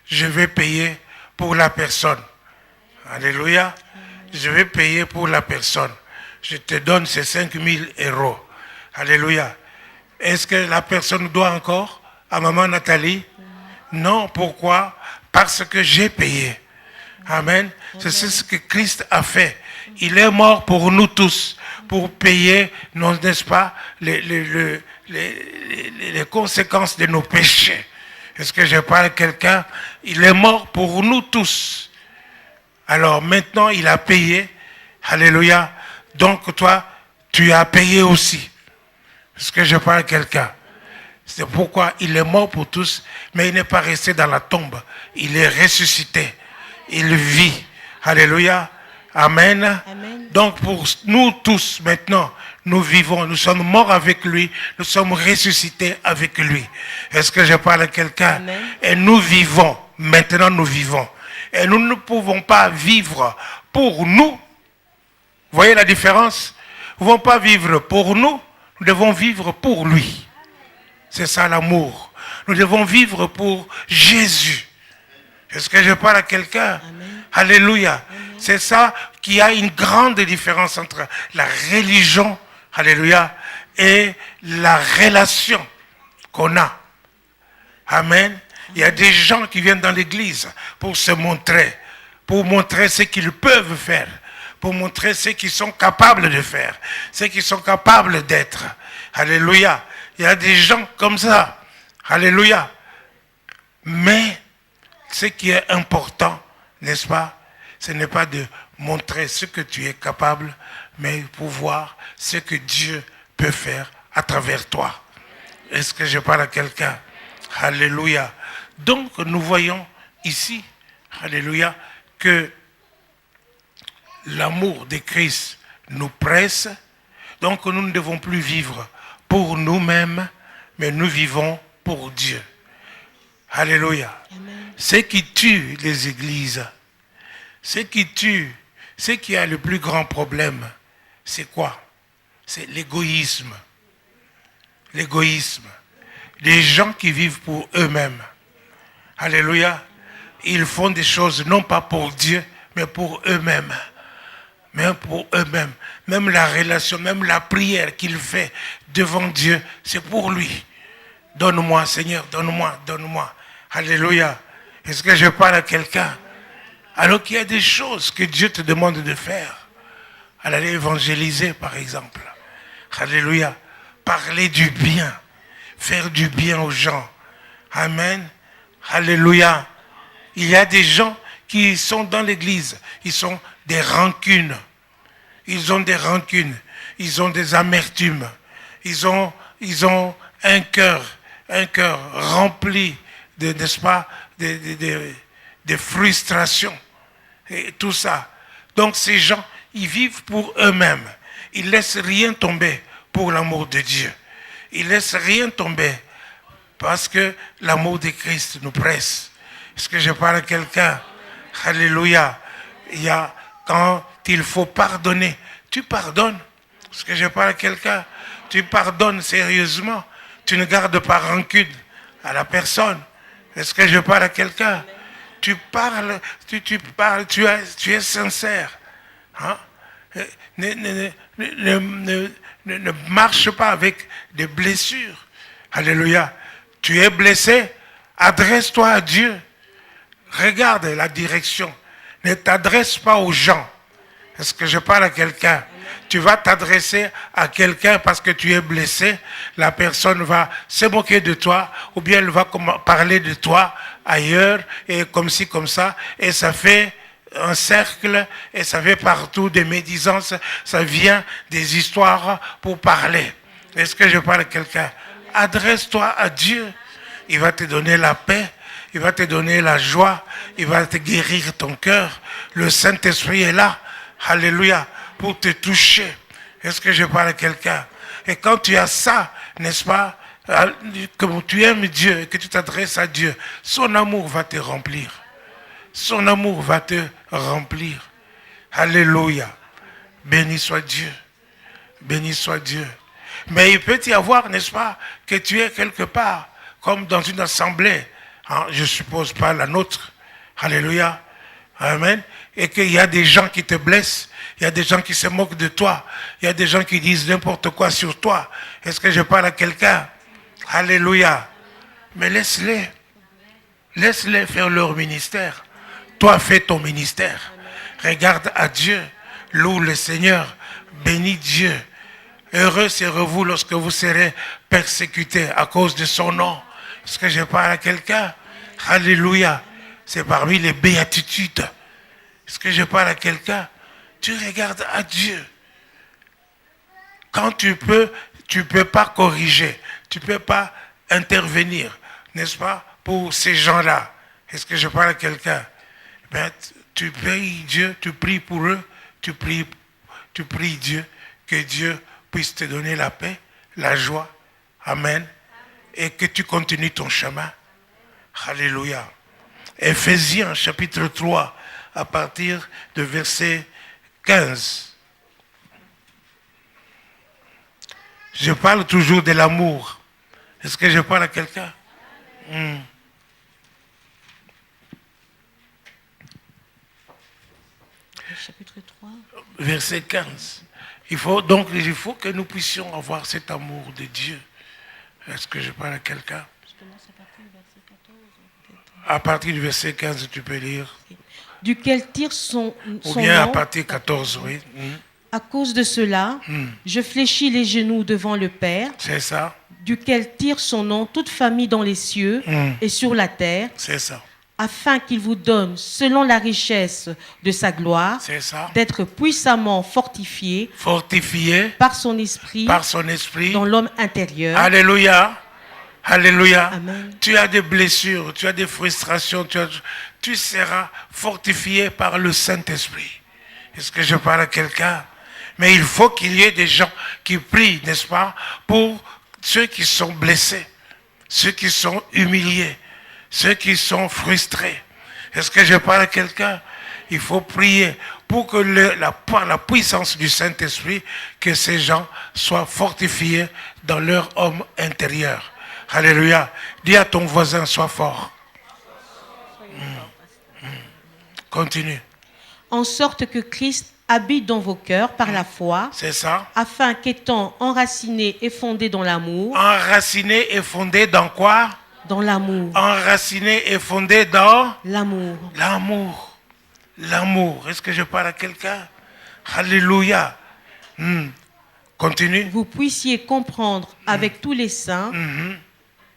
je vais payer pour la personne. Alléluia. Je vais payer pour la personne. Je te donne ces 5 000 €. Alléluia. Est-ce que la personne doit encore à maman Nathalie? Non. Pourquoi? Parce que j'ai payé. Amen. C'est ce que Christ a fait. Il est mort pour nous tous, pour payer, n'est-ce pas, les conséquences de nos péchés. Est-ce que je parle à quelqu'un? Il est mort pour nous tous. Alors maintenant, il a payé. Alléluia. Donc toi, tu as payé aussi. Est-ce que je parle à quelqu'un? C'est pourquoi il est mort pour tous, mais il n'est pas resté dans la tombe. Il est ressuscité. Il vit. Alléluia. Amen. Amen. Donc pour nous tous maintenant, nous vivons, nous sommes morts avec lui, nous sommes ressuscités avec lui. Est-ce que je parle à quelqu'un? Amen. Et nous vivons, maintenant nous vivons. Et nous ne pouvons pas vivre pour nous. Vous voyez la différence? Nous ne pouvons pas vivre pour nous, nous devons vivre pour lui. C'est ça l'amour. Nous devons vivre pour Jésus. Est-ce que je parle à quelqu'un? Alléluia. C'est ça qui a une grande différence entre la religion, alléluia, et la relation qu'on a. Amen. Il y a des gens qui viennent dans l'église pour se montrer, pour montrer ce qu'ils peuvent faire, pour montrer ce qu'ils sont capables de faire, ce qu'ils sont capables d'être. Alléluia. Il y a des gens comme ça. Alléluia. Mais ce qui est important, n'est-ce pas, ce n'est pas de montrer ce que tu es capable, mais pour voir ce que Dieu peut faire à travers toi. Est-ce que je parle à quelqu'un? Alléluia. Donc nous voyons ici, alléluia, que l'amour de Christ nous presse. Donc nous ne devons plus vivre pour nous-mêmes, mais nous vivons pour Dieu. Alléluia. Amen. Ce qui tue les églises, ce qui a le plus grand problème, c'est quoi? C'est l'égoïsme. L'égoïsme. Les gens qui vivent pour eux-mêmes. Alléluia. Ils font des choses non pas pour Dieu, mais pour eux-mêmes. Même pour eux-mêmes. Même la relation, même la prière qu'il fait devant Dieu, c'est pour lui. Donne-moi, Seigneur, donne-moi, donne-moi. Alléluia. Est-ce que je parle à quelqu'un? Alors qu'il y a des choses que Dieu te demande de faire. Aller évangéliser, par exemple. Alléluia. Parler du bien. Faire du bien aux gens. Amen. Alléluia. Il y a des gens qui sont dans l'église. Ils sont des rancunes. Ils ont des rancunes. Ils ont des amertumes. Ils ont un cœur rempli de, n'est-ce pas, de frustration. Et tout ça. Donc ces gens, ils vivent pour eux-mêmes. Ils ne laissent rien tomber pour l'amour de Dieu. Ils ne laissent rien tomber parce que l'amour de Christ nous presse. Est-ce que je parle à quelqu'un? Alléluia. Il y a, quand il faut pardonner, tu pardonnes. Est-ce que je parle à quelqu'un? Tu pardonnes sérieusement. Tu ne gardes pas rancune à la personne. Est-ce que je parle à quelqu'un? Tu parles, tu es sincère. Hein? Ne marche pas avec des blessures. Alléluia. Tu es blessé, adresse-toi à Dieu. Regarde la direction. Ne t'adresse pas aux gens. Est-ce que je parle à quelqu'un? Tu vas t'adresser à quelqu'un parce que tu es blessé. La personne va se moquer de toi ou bien elle va parler de toi ailleurs et comme ci, comme ça. Et ça fait un cercle et ça fait partout des médisances. Ça vient des histoires pour parler. Est-ce que je parle à quelqu'un? Adresse-toi à Dieu. Il va te donner la paix. Il va te donner la joie. Il va te guérir ton cœur. Le Saint-Esprit est là. Alléluia. Pour te toucher. Est-ce que je parle à quelqu'un? Et quand tu as ça, n'est-ce pas, que tu aimes Dieu et que tu t'adresses à Dieu, son amour va te remplir. Son amour va te remplir. Alléluia. Béni soit Dieu. Béni soit Dieu. Mais il peut y avoir, n'est-ce pas, que tu es quelque part, comme dans une assemblée, hein, je suppose pas la nôtre. Alléluia. Amen. Et qu'il y a des gens qui te blessent. Il y a des gens qui se moquent de toi. Il y a des gens qui disent n'importe quoi sur toi. Est-ce que je parle à quelqu'un? Alléluia. Mais laisse-les. Laisse-les faire leur ministère. Toi, fais ton ministère. Regarde à Dieu. Loue le Seigneur. Bénis Dieu. Heureux serez-vous lorsque vous serez persécutés à cause de son nom. Est-ce que je parle à quelqu'un? Alléluia. C'est parmi les béatitudes. Est-ce que je parle à quelqu'un? Tu regardes à Dieu. Quand tu peux pas corriger. Tu ne peux pas intervenir. N'est-ce pas? Pour ces gens-là. Est-ce que je parle à quelqu'un? Ben, tu pries Dieu, tu pries pour eux. Tu pries Dieu. Que Dieu puisse te donner la paix, la joie. Amen. Et que tu continues ton chemin. Alléluia. Éphésiens chapitre 3, à partir de verset 15. Je parle toujours de l'amour. Est-ce que je parle à quelqu'un? Chapitre 3. Verset 15. Il faut que nous puissions avoir cet amour de Dieu. Est-ce que je parle à quelqu'un? À partir du verset 14, tu peux lire. Duquel tire son Ou bien nom. à partir de 14, oui. À cause de cela, je fléchis les genoux devant le Père, C'est ça. duquel tire son nom toute famille dans les cieux et sur la terre, C'est ça. afin qu'il vous donne, selon la richesse de sa gloire, C'est ça. d'être puissamment fortifié Fortifié par son esprit par son esprit. dans l'homme intérieur. Alléluia. Alléluia. Amen. Tu as des blessures, tu as des frustrations, tu seras fortifié par le Saint-Esprit. Est-ce que je parle à quelqu'un? Mais il faut qu'il y ait des gens qui prient, n'est-ce pas, pour ceux qui sont blessés, ceux qui sont humiliés, ceux qui sont frustrés. Est-ce que je parle à quelqu'un? Il faut prier pour que par la puissance du Saint-Esprit, que ces gens soient fortifiés dans leur homme intérieur. Alléluia. Dis à ton voisin, sois fort. Continue. En sorte que Christ habite dans vos cœurs par la foi, C'est ça. afin qu'étant enraciné et fondé dans l'amour, Enraciné et fondé dans quoi? dans l'amour, Enraciné et fondé dans l'amour, l'amour. L'amour. Est-ce que je parle à quelqu'un? Alléluia. Continue. vous puissiez comprendre avec tous les saints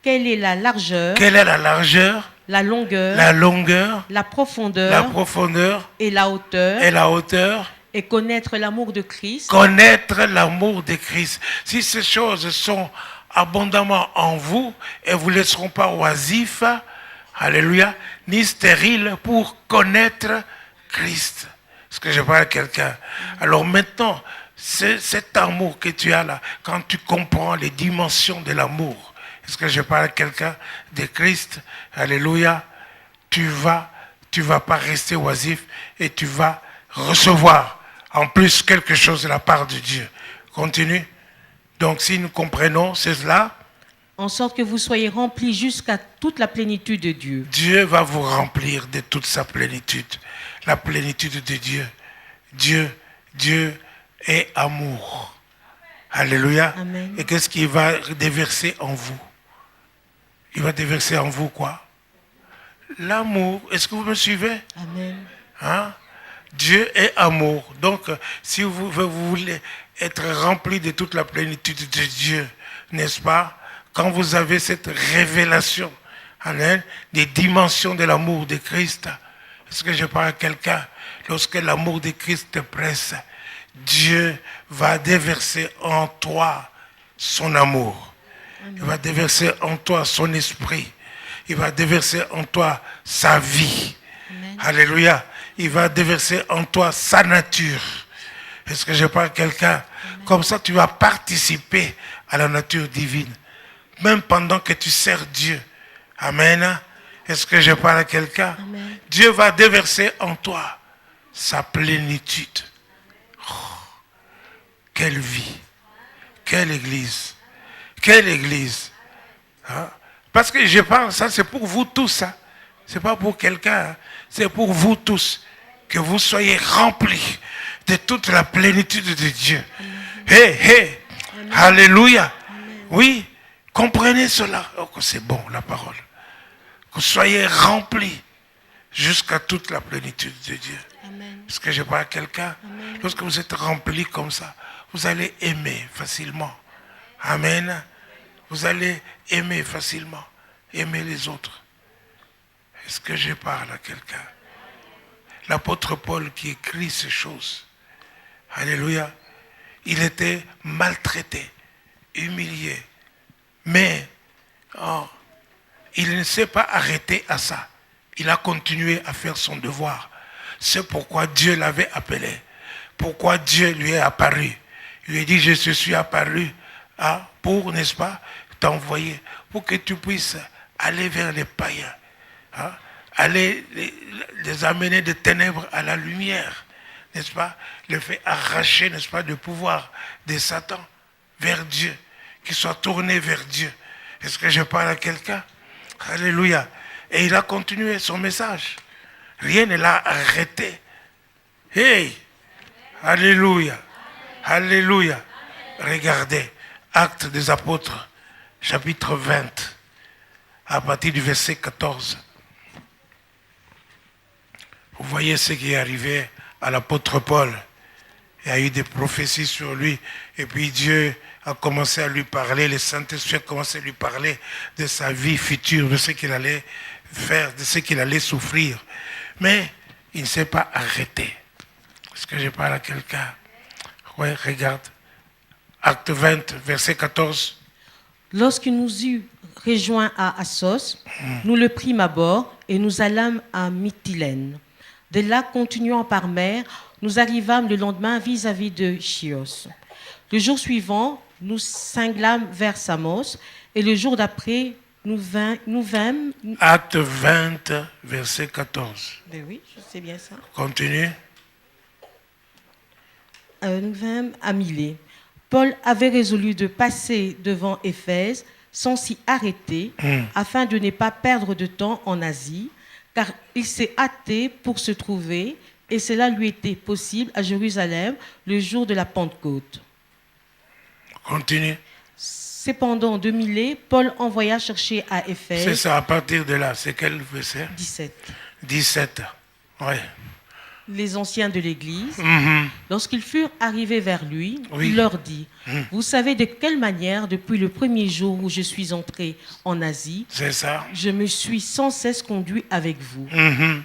quelle est la largeur, Quelle est la largeur, la longueur, la longueur, la la profondeur profondeur et la hauteur, et la hauteur? et connaître l'amour de Christ, Connaître l'amour de Christ. Si ces choses sont abondamment en vous et vous ne les seront pas oisifs, alléluia, ni stériles pour connaître Christ. Est-ce que je parle à quelqu'un? Alors maintenant, cet amour que tu as là, quand tu comprends les dimensions de l'amour, est-ce que je parle à quelqu'un de Christ? Alléluia. Tu vas pas rester oisif et tu vas recevoir en plus quelque chose de la part de Dieu. Continue. Donc si nous comprenons cela, en sorte que vous soyez remplis jusqu'à toute la plénitude de Dieu. Dieu va vous remplir de toute sa plénitude. La plénitude de Dieu. Dieu est amour. Alléluia. Amen. Et qu'est-ce qu'il va déverser en vous? Il va déverser en vous quoi? L'amour. Est-ce que vous me suivez? Amen. Hein? Dieu est amour. Donc, si vous voulez être rempli de toute la plénitude de Dieu, n'est-ce pas? Quand vous avez cette révélation, amen, des dimensions de l'amour de Christ, est-ce que je parle à quelqu'un? Lorsque l'amour de Christ te presse, Dieu va déverser en toi son amour. Il va déverser en toi son esprit. Il va déverser en toi sa vie. Amen. Alléluia. Il va déverser en toi sa nature. Est-ce que je parle à quelqu'un? Comme ça, tu vas participer à la nature divine. Même pendant que tu sers Dieu. Amen. Est-ce que je parle à quelqu'un? Amen. Dieu va déverser en toi sa plénitude. Oh, quelle vie. Quelle église. Quelle église. Hein? Parce que je parle, ça c'est pour vous tous. Hein? Ce n'est pas pour quelqu'un. Hein? C'est pour vous tous. Que vous soyez remplis de toute la plénitude de Dieu. Hey, hey. Alléluia. Oui, comprenez cela. Oh, c'est bon la parole. Que vous soyez remplis jusqu'à toute la plénitude de Dieu. Amen. Est-ce que je parle à quelqu'un? Lorsque vous êtes remplis comme ça, vous allez aimer facilement. Amen. Vous allez aimer facilement. Aimer les autres. Est-ce que je parle à quelqu'un? L'apôtre Paul qui écrit ces choses. Alléluia. Il était maltraité, humilié. Mais il ne s'est pas arrêté à ça. Il a continué à faire son devoir. C'est pourquoi Dieu l'avait appelé. Pourquoi Dieu lui est apparu. Il lui a dit, je te suis apparu pour, n'est-ce pas, t'envoyer. Pour que tu puisses aller vers les païens. Hein, aller les amener des ténèbres à la lumière. N'est-ce pas? Le fait arracher, n'est-ce pas, le pouvoir de Satan vers Dieu. Qu'il soit tourné vers Dieu. Est-ce que je parle à quelqu'un? Alléluia. Et il a continué son message. Rien ne l'a arrêté. Hey! Alléluia. Alléluia. Regardez, Actes des Apôtres, chapitre 20, à partir du verset 14. Vous voyez ce qui est arrivé à l'apôtre Paul. Il y a eu des prophéties sur lui. Et puis Dieu a commencé à lui parler, le Saint-Esprit a commencé à lui parler de sa vie future, de ce qu'il allait faire, de ce qu'il allait souffrir. Mais il ne s'est pas arrêté. Est-ce que je parle à quelqu'un? Oui, regarde. Acte 20, verset 14. Lorsqu'il nous eut rejoints à Assos, nous le prîmes à bord et nous allâmes à Mytilène. De là, continuant par mer, nous arrivâmes le lendemain vis-à-vis de Chios. Le jour suivant, nous cinglâmes vers Samos et le jour d'après, nous vîmes... Acte 20, verset 14. Ben oui, je sais bien ça. Continue. Nous vîmes à Milet. Paul avait résolu de passer devant Éphèse sans s'y arrêter, afin de ne pas perdre de temps en Asie, car il s'est hâté pour se trouver, et cela lui était possible à Jérusalem le jour de la Pentecôte. Continue. Cependant, de Milet, Paul envoya chercher à C'est Éphèse... ça, à partir de là. C'est quel verset? 17. 17. Oui. Les anciens de l'Église, lorsqu'ils furent arrivés vers lui, Oui. il leur dit, vous savez de quelle manière, depuis le premier jour où je suis entré en Asie, C'est ça. je me suis sans cesse conduit avec vous,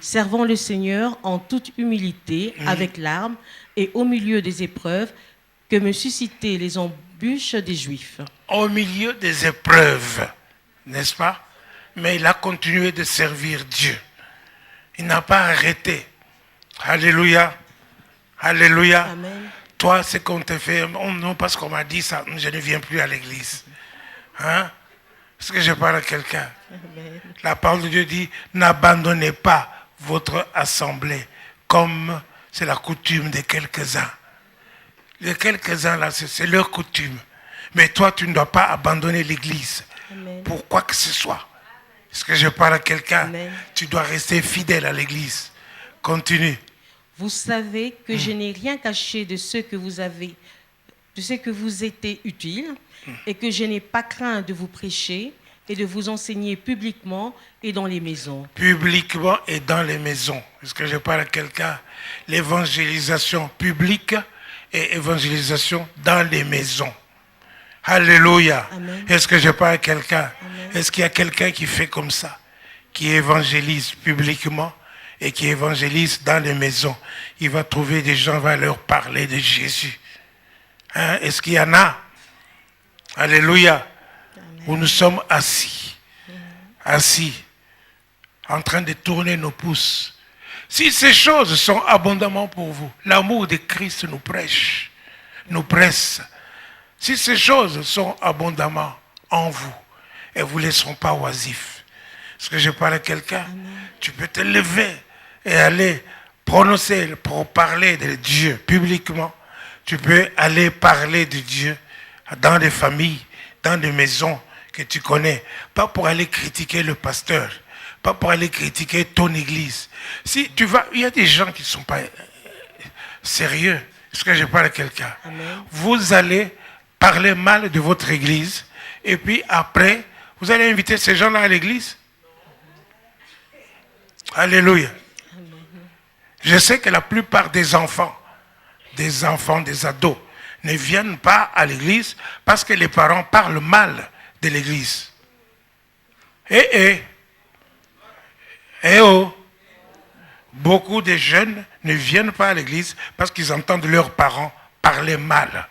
servant le Seigneur en toute humilité, avec larmes et au milieu des épreuves que me suscitaient les embûches des Juifs. Au milieu des épreuves, n'est-ce pas? Mais il a continué de servir Dieu. Il n'a pas arrêté. Alléluia. Alléluia. Amen. Toi, ce qu'on te fait, non, parce qu'on m'a dit ça, je ne viens plus à l'église. Hein? Est-ce que je parle à quelqu'un? Amen. La parole de Dieu dit, n'abandonnez pas votre assemblée, comme c'est la coutume de quelques-uns. Les quelques-uns, là, c'est leur coutume. Mais toi, tu ne dois pas abandonner l'église. Amen. Pour quoi que ce soit. Est-ce que je parle à quelqu'un? Amen. Tu dois rester fidèle à l'église. Continue. Vous savez que je n'ai rien caché de ce que vous avez, de ce que vous étiez utile, et que je n'ai pas craint de vous prêcher et de vous enseigner publiquement et dans les maisons. Publiquement et dans les maisons. Est-ce que je parle à quelqu'un? L'évangélisation publique et évangélisation dans les maisons. Alléluia. Amen. Est-ce que je parle à quelqu'un? Amen. Est-ce qu'il y a quelqu'un qui fait comme ça? Qui évangélise publiquement et qui évangélise dans les maisons. Il va trouver des gens, va leur parler de Jésus. Hein? Est-ce qu'il y en a? Alléluia. Où nous sommes assis. Assis. En train de tourner nos pouces. Si ces choses sont abondamment pour vous, l'amour de Christ nous prêche, nous presse. Si ces choses sont abondamment en vous, elles ne vous laisseront pas oisifs. Est-ce que je parle à quelqu'un? Tu peux te lever et aller prononcer, pour parler de Dieu publiquement. Tu peux aller parler de Dieu dans des familles, dans des maisons que tu connais. Pas pour aller critiquer le pasteur, pas pour aller critiquer ton église. Si tu vas, il y a des gens qui ne sont pas sérieux. Est-ce que je parle à quelqu'un? Amen. Vous allez parler mal de votre église et puis après, vous allez inviter ces gens-là à l'église? Alléluia. Je sais que la plupart des enfants, des ados, ne viennent pas à l'église parce que les parents parlent mal de l'église. Beaucoup de jeunes ne viennent pas à l'église parce qu'ils entendent leurs parents parler mal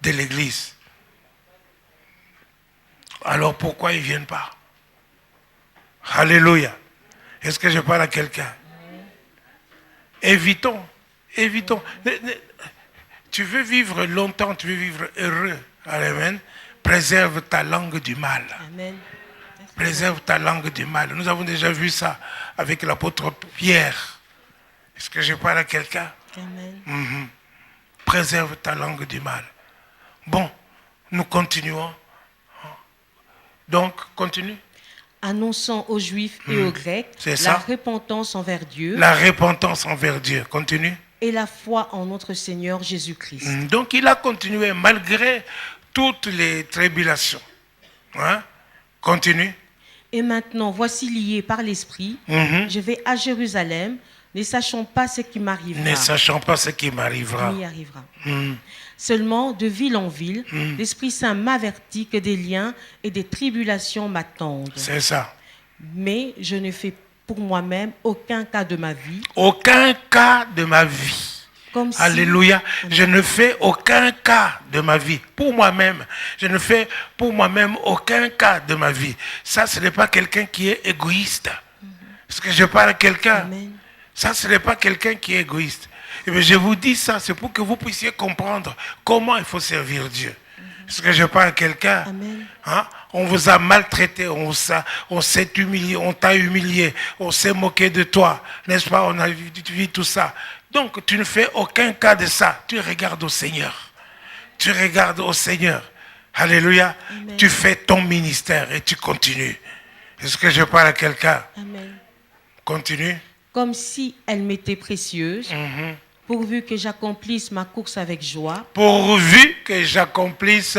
de l'église. Alors pourquoi ils ne viennent pas? Alléluia. Est-ce que je parle à quelqu'un? Évitons. Tu veux vivre longtemps, tu veux vivre heureux. Amen. Préserve ta langue du mal. Amen. Préserve ta langue du mal. Nous avons déjà vu ça avec l'apôtre Pierre. Est-ce que je parle à quelqu'un? Amen. Préserve ta langue du mal. Bon, nous continuons. Donc, continue. Annonçant aux Juifs et aux Grecs C'est la ça. repentance envers Dieu La repentance envers Dieu. Continue. et la foi en notre Seigneur Jésus-Christ. Donc, il a continué malgré toutes les tribulations. Hein? Continue. Et maintenant, voici lié par l'Esprit, je vais à Jérusalem, ne sachant pas ce qui m'arrivera. Ne sachant pas ce qui m'arrivera. M'y arrivera. Seulement, de ville en ville, l'Esprit Saint m'avertit que des liens et des tribulations m'attendent. C'est ça. Mais je ne fais pour moi-même aucun cas de ma vie. Aucun cas de ma vie. Comme si... Alléluia. Je ne fais aucun cas de ma vie. Pour moi-même. Je ne fais pour moi-même aucun cas de ma vie. Ça, ce n'est pas quelqu'un qui est égoïste. Parce que je parle à quelqu'un. Amen. Ça, ce n'est pas quelqu'un qui est égoïste. Et bien, je vous dis ça, c'est pour que vous puissiez comprendre comment il faut servir Dieu. Parce que je parle à quelqu'un. Hein? On vous a maltraité, on s'est humilié, on t'a humilié, on s'est moqué de toi. N'est-ce pas? On a vu tout ça. Donc, tu ne fais aucun cas de ça. Tu regardes au Seigneur. Tu regardes au Seigneur. Alléluia. Amen. Tu fais ton ministère et tu continues. Est-ce que je parle à quelqu'un? Amen. Continue. Comme si elle m'était précieuse, pourvu que j'accomplisse ma course avec joie. Pourvu que j'accomplisse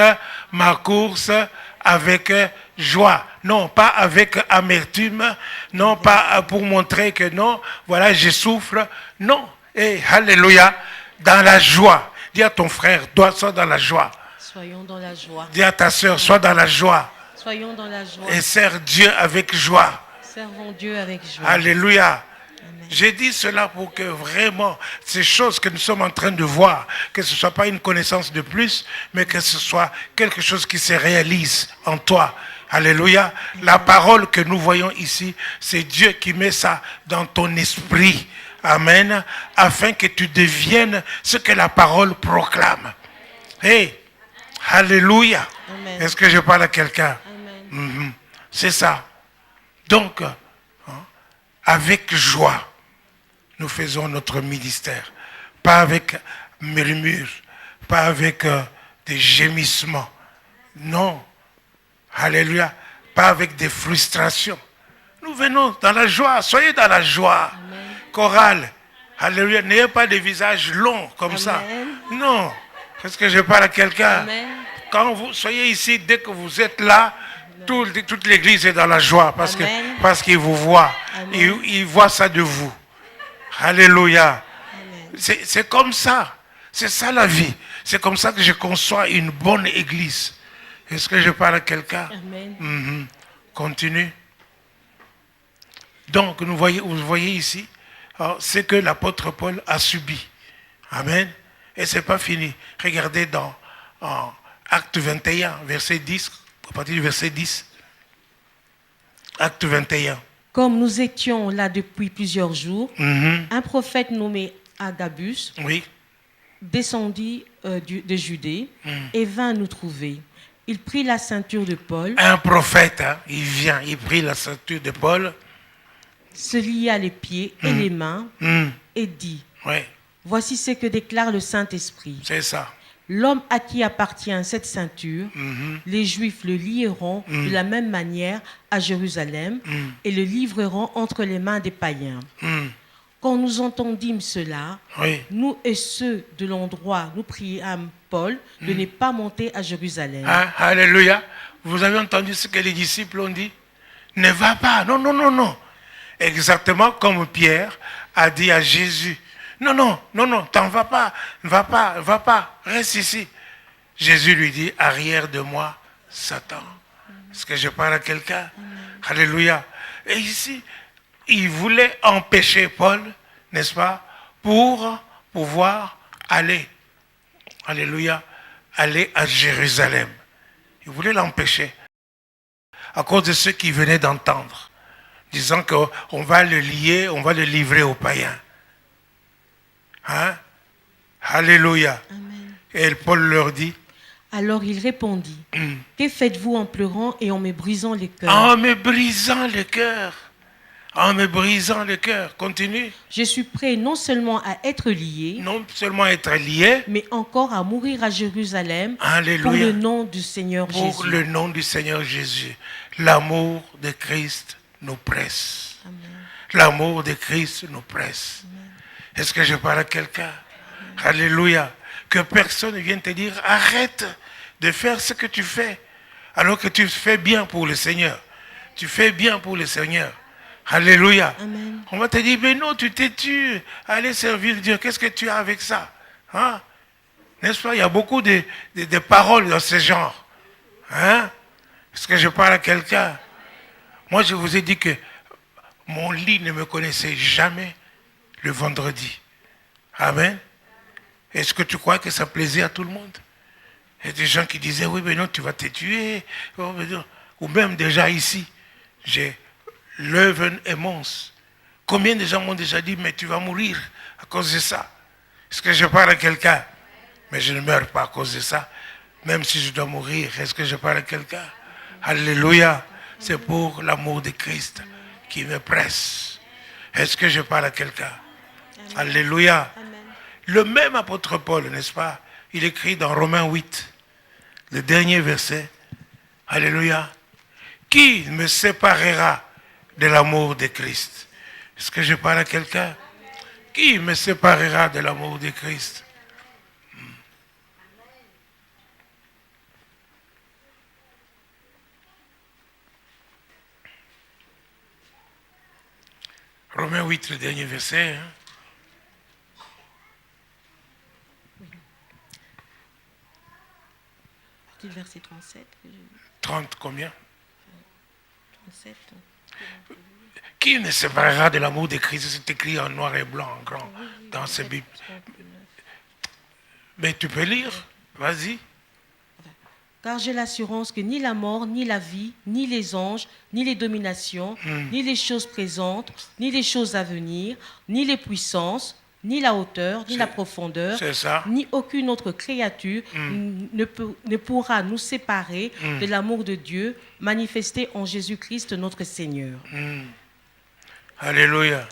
ma course avec joie. Non, pas avec amertume. Non, pas pour montrer que non, voilà, je souffre. Non. Et alléluia, dans la joie. Dis à ton frère, sois dans la joie. Soyons dans la joie. Dis à ta soeur, sois dans la joie. Soyons dans la joie. Et sers Dieu avec joie. Servons Dieu avec joie. Alléluia. Amen. J'ai dit cela pour que vraiment ces choses que nous sommes en train de voir, que ce ne soit pas une connaissance de plus, mais que ce soit quelque chose qui se réalise en toi. Alléluia. La parole que nous voyons ici, c'est Dieu qui met ça dans ton esprit. Amen. Afin que tu deviennes ce que la parole proclame. Hey, alléluia. Amen. Est-ce que je parle à quelqu'un? Amen. C'est ça. Donc, avec joie, nous faisons notre ministère. Pas avec murmure, pas avec des gémissements. Non. Alléluia. Pas avec des frustrations. Nous venons dans la joie. Soyez dans la joie. Amen. Chorale. Alléluia. N'ayez pas des visages longs comme ça. Non. Est-ce que je parle à quelqu'un? Amen. Quand vous soyez ici, dès que vous êtes là, toute l'église est dans la joie parce qu'il vous voit. Il voit ça de vous. Alléluia. C'est comme ça. C'est ça la vie. C'est comme ça que je conçois une bonne église. Est-ce que je parle à quelqu'un? Amen. Continue. Donc, vous voyez ici, c'est que l'apôtre Paul a subi. Amen. Et ce n'est pas fini. Regardez dans Acte 21, verset 10, à partir du verset 10. Acte 21. Comme nous étions là depuis plusieurs jours, un prophète nommé Agabus descendit de Judée et vint nous trouver. Il prit la ceinture de Paul. Un prophète, il vient, il prit la ceinture de Paul. Se lia les pieds et les mains et dit, voici ce que déclare le Saint-Esprit. C'est ça. L'homme à qui appartient cette ceinture, les Juifs le lieront de la même manière à Jérusalem et le livreront entre les mains des païens. Quand nous entendîmes cela, nous et ceux de l'endroit, nous priâmes Paul de ne pas monter à Jérusalem. Alléluia. Vous avez entendu ce que les disciples ont dit? Ne va pas. Non, non, non, non. Exactement comme Pierre a dit à Jésus. Non, non, non, non, t'en vas pas, va pas, reste ici. Jésus lui dit, arrière de moi, Satan. Est-ce que je parle à quelqu'un? Alléluia. Et ici, il voulait empêcher Paul, n'est-ce pas, pour pouvoir aller, alléluia, aller à Jérusalem. Il voulait l'empêcher à cause de ceux qui venaient d'entendre, disant qu'on va le lier, on va le livrer aux païens. Hein? Alléluia. Amen. Et Paul leur dit. Alors il répondit, que faites-vous en pleurant et en me brisant le cœur? En me brisant le cœur. En me brisant le cœur. Continue. Je suis prêt non seulement à être lié, non seulement à être lié, mais encore à mourir à Jérusalem. Alléluia. Pour le nom du Seigneur Jésus. Pour le nom du Seigneur Jésus. L'amour de Christ nous presse. Amen. L'amour de Christ nous presse. Amen. Est-ce que je parle à quelqu'un? Alléluia. Que personne ne vienne te dire, arrête de faire ce que tu fais, alors que tu fais bien pour le Seigneur. Tu fais bien pour le Seigneur. Alléluia. Amen. On va te dire, mais non, tu t'es tué. Allez servir Dieu. Qu'est-ce que tu as avec ça? Hein? N'est-ce pas? Il y a beaucoup de paroles dans ce genre. Hein? Est-ce que je parle à quelqu'un? Moi, je vous ai dit que mon lit ne me connaissait jamais le vendredi. Amen. Est-ce que tu crois que ça plaisait à tout le monde? Il y a des gens qui disaient, oui, mais non, tu vas te tuer. Ou même déjà ici, j'ai Leuven et Mons. Combien de gens m'ont déjà dit, mais tu vas mourir à cause de ça? Est-ce que je parle à quelqu'un? Mais je ne meurs pas à cause de ça. Même si je dois mourir, est-ce que je parle à quelqu'un? Alléluia. C'est pour l'amour de Christ qui me presse. Est-ce que je parle à quelqu'un? Alléluia. Amen. Le même apôtre Paul, n'est-ce pas? Il écrit dans Romains 8, le dernier verset. Alléluia. Qui me séparera de l'amour de Christ? Est-ce que je parle à quelqu'un? Qui me séparera de l'amour de Christ? Romains 8, le dernier verset. Hein? Verset 37. 30 combien? 37. Qui me séparera de l'amour de Christ? C'est écrit en noir et blanc, en grand, dans ces Bibles. Mais tu peux lire, vas-y. Car j'ai l'assurance que ni la mort, ni la vie, ni les anges, ni les dominations, ni les choses présentes, ni les choses à venir, ni les puissances, ni la hauteur, ni la profondeur, ni aucune autre créature ne pourra nous séparer de l'amour de Dieu manifesté en Jésus-Christ notre Seigneur. Alléluia.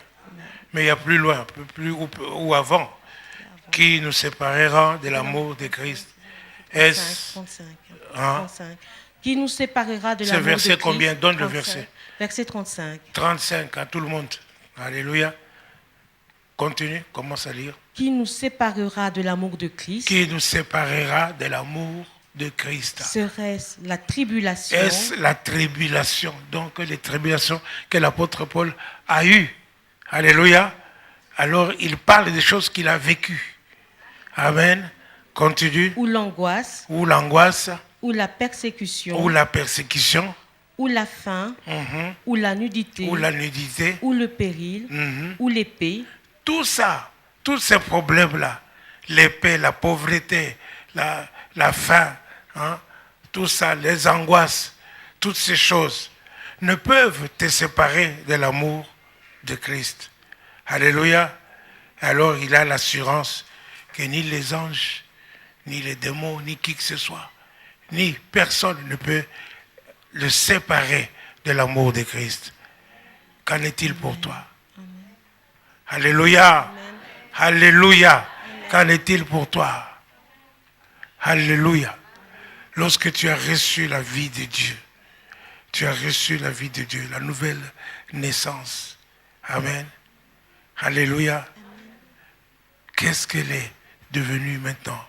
Mais il y a plus loin, plus ou avant, qui nous séparera de l'amour de Christ. 35. Hein? Qui nous séparera de l'amour de Christ? Ce verset combien? Donne 35. Le verset. Verset 35. 35 à tout le monde. Alléluia. Continue, commence à lire. Qui nous séparera de l'amour de Christ? Qui nous séparera de l'amour de Christ? Serait-ce la tribulation? Est-ce la tribulation? Donc les tribulations que l'apôtre Paul a eues. Alléluia. Alors il parle des choses qu'il a vécues. Amen. Continue. Ou l'angoisse. Ou l'angoisse. Ou la persécution. Ou la persécution. Ou la faim. Ou la nudité. Ou la nudité. Ou le péril. Ou l'épée. Tout ça, tous ces problèmes-là, l'épée, la pauvreté, la faim, hein, tout ça, les angoisses, toutes ces choses ne peuvent te séparer de l'amour de Christ. Alléluia. Alors il a l'assurance que ni les anges, ni les démons, ni qui que ce soit, ni personne ne peut le séparer de l'amour de Christ. Qu'en est-il pour toi? Alléluia. Amen. Alléluia. Qu'en est-il pour toi? Alléluia. Lorsque tu as reçu la vie de Dieu, tu as reçu la vie de Dieu, la nouvelle naissance. Amen. Alléluia. Qu'est-ce qu'elle est devenue maintenant?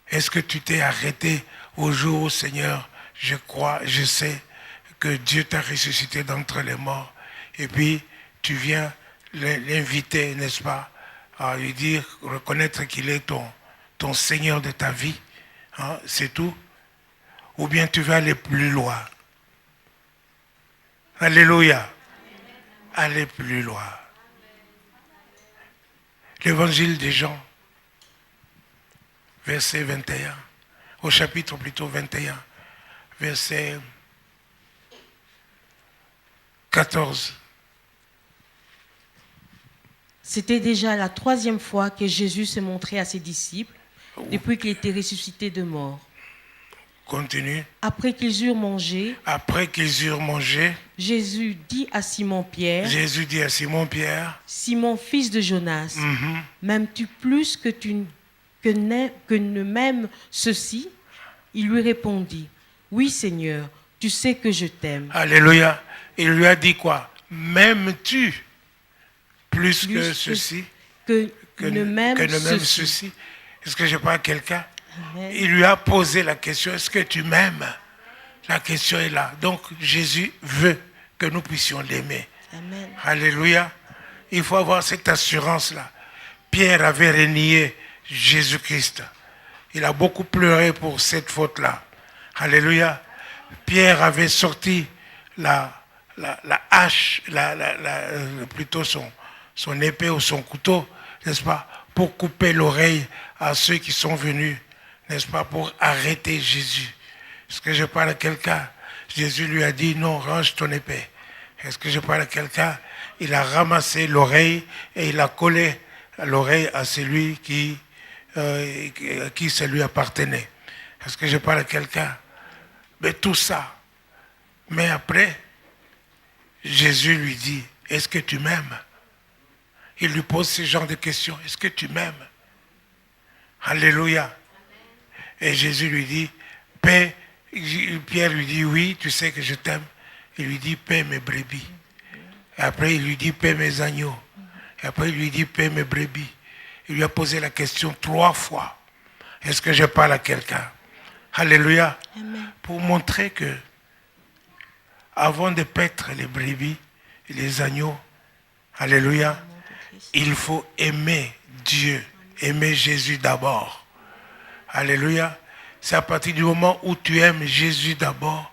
Est-ce que tu t'es arrêté au jour où, Seigneur, je crois, je sais que Dieu t'a ressuscité d'entre les morts, et puis tu viens l'inviter, n'est-ce pas, à lui dire, reconnaître qu'il est ton Seigneur de ta vie, hein, c'est tout? Ou bien tu vas aller plus loin? Alléluia. Aller plus loin. L'évangile de Jean, verset 21, au chapitre plutôt 21, verset 14. C'était déjà la 3e fois que Jésus se montrait à ses disciples depuis qu'il était ressuscité de mort. Continue. Après qu'ils eurent mangé, Jésus dit à Simon-Pierre, Simon, fils de Jonas, m'aimes-tu plus que ne m'aime ceci? Il lui répondit, oui Seigneur, tu sais que je t'aime. Alléluia. Il lui a dit quoi? M'aimes-tu plus que ceci? Que ne m'aime ceci? Est-ce que je parle à quelqu'un? Amen. Il lui a posé la question, est-ce que tu m'aimes? La question est là. Donc Jésus veut que nous puissions l'aimer. Amen. Alléluia. Il faut avoir cette assurance-là. Pierre avait renié Jésus-Christ. Il a beaucoup pleuré pour cette faute-là. Alléluia. Pierre avait sorti la hache, plutôt son épée ou son couteau, n'est-ce pas, pour couper l'oreille à ceux qui sont venus, n'est-ce pas, pour arrêter Jésus. Est-ce que je parle à quelqu'un? Jésus lui a dit, non, range ton épée. Est-ce que je parle à quelqu'un? Il a ramassé l'oreille et il a collé l'oreille à celui qui ça lui appartenait. Est-ce que je parle à quelqu'un? Mais tout ça. Mais après, Jésus lui dit, est-ce que tu m'aimes? Il lui pose ce genre de questions. Est-ce que tu m'aimes? Alléluia. Et Jésus lui dit, paie. Pierre lui dit, oui, tu sais que je t'aime. Il lui dit, paie mes brebis. Et après, il lui dit, paie mes agneaux. Et après, il lui dit, paie mes brebis. Il lui a posé la question 3 fois. Est-ce que je parle à quelqu'un? Alléluia. Amen. Pour montrer que, avant de paître les brebis et les agneaux, alléluia, il faut aimer Dieu, aimer Jésus d'abord. Alléluia. C'est à partir du moment où tu aimes Jésus d'abord,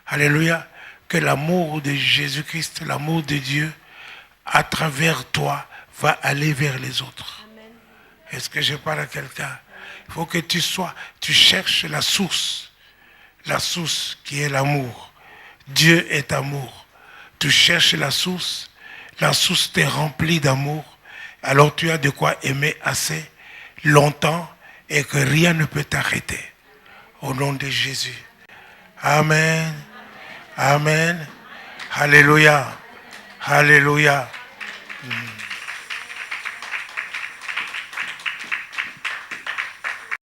alléluia, que l'amour de Jésus-Christ, l'amour de Dieu, à travers toi, va aller vers les autres. Amen. Est-ce que je parle à quelqu'un? Il faut que tu cherches la source qui est l'amour. Dieu est amour. Tu cherches la source t'est remplie d'amour, alors tu as de quoi aimer assez longtemps et que rien ne peut t'arrêter. Au nom de Jésus. Amen. Amen. Alléluia. Alléluia.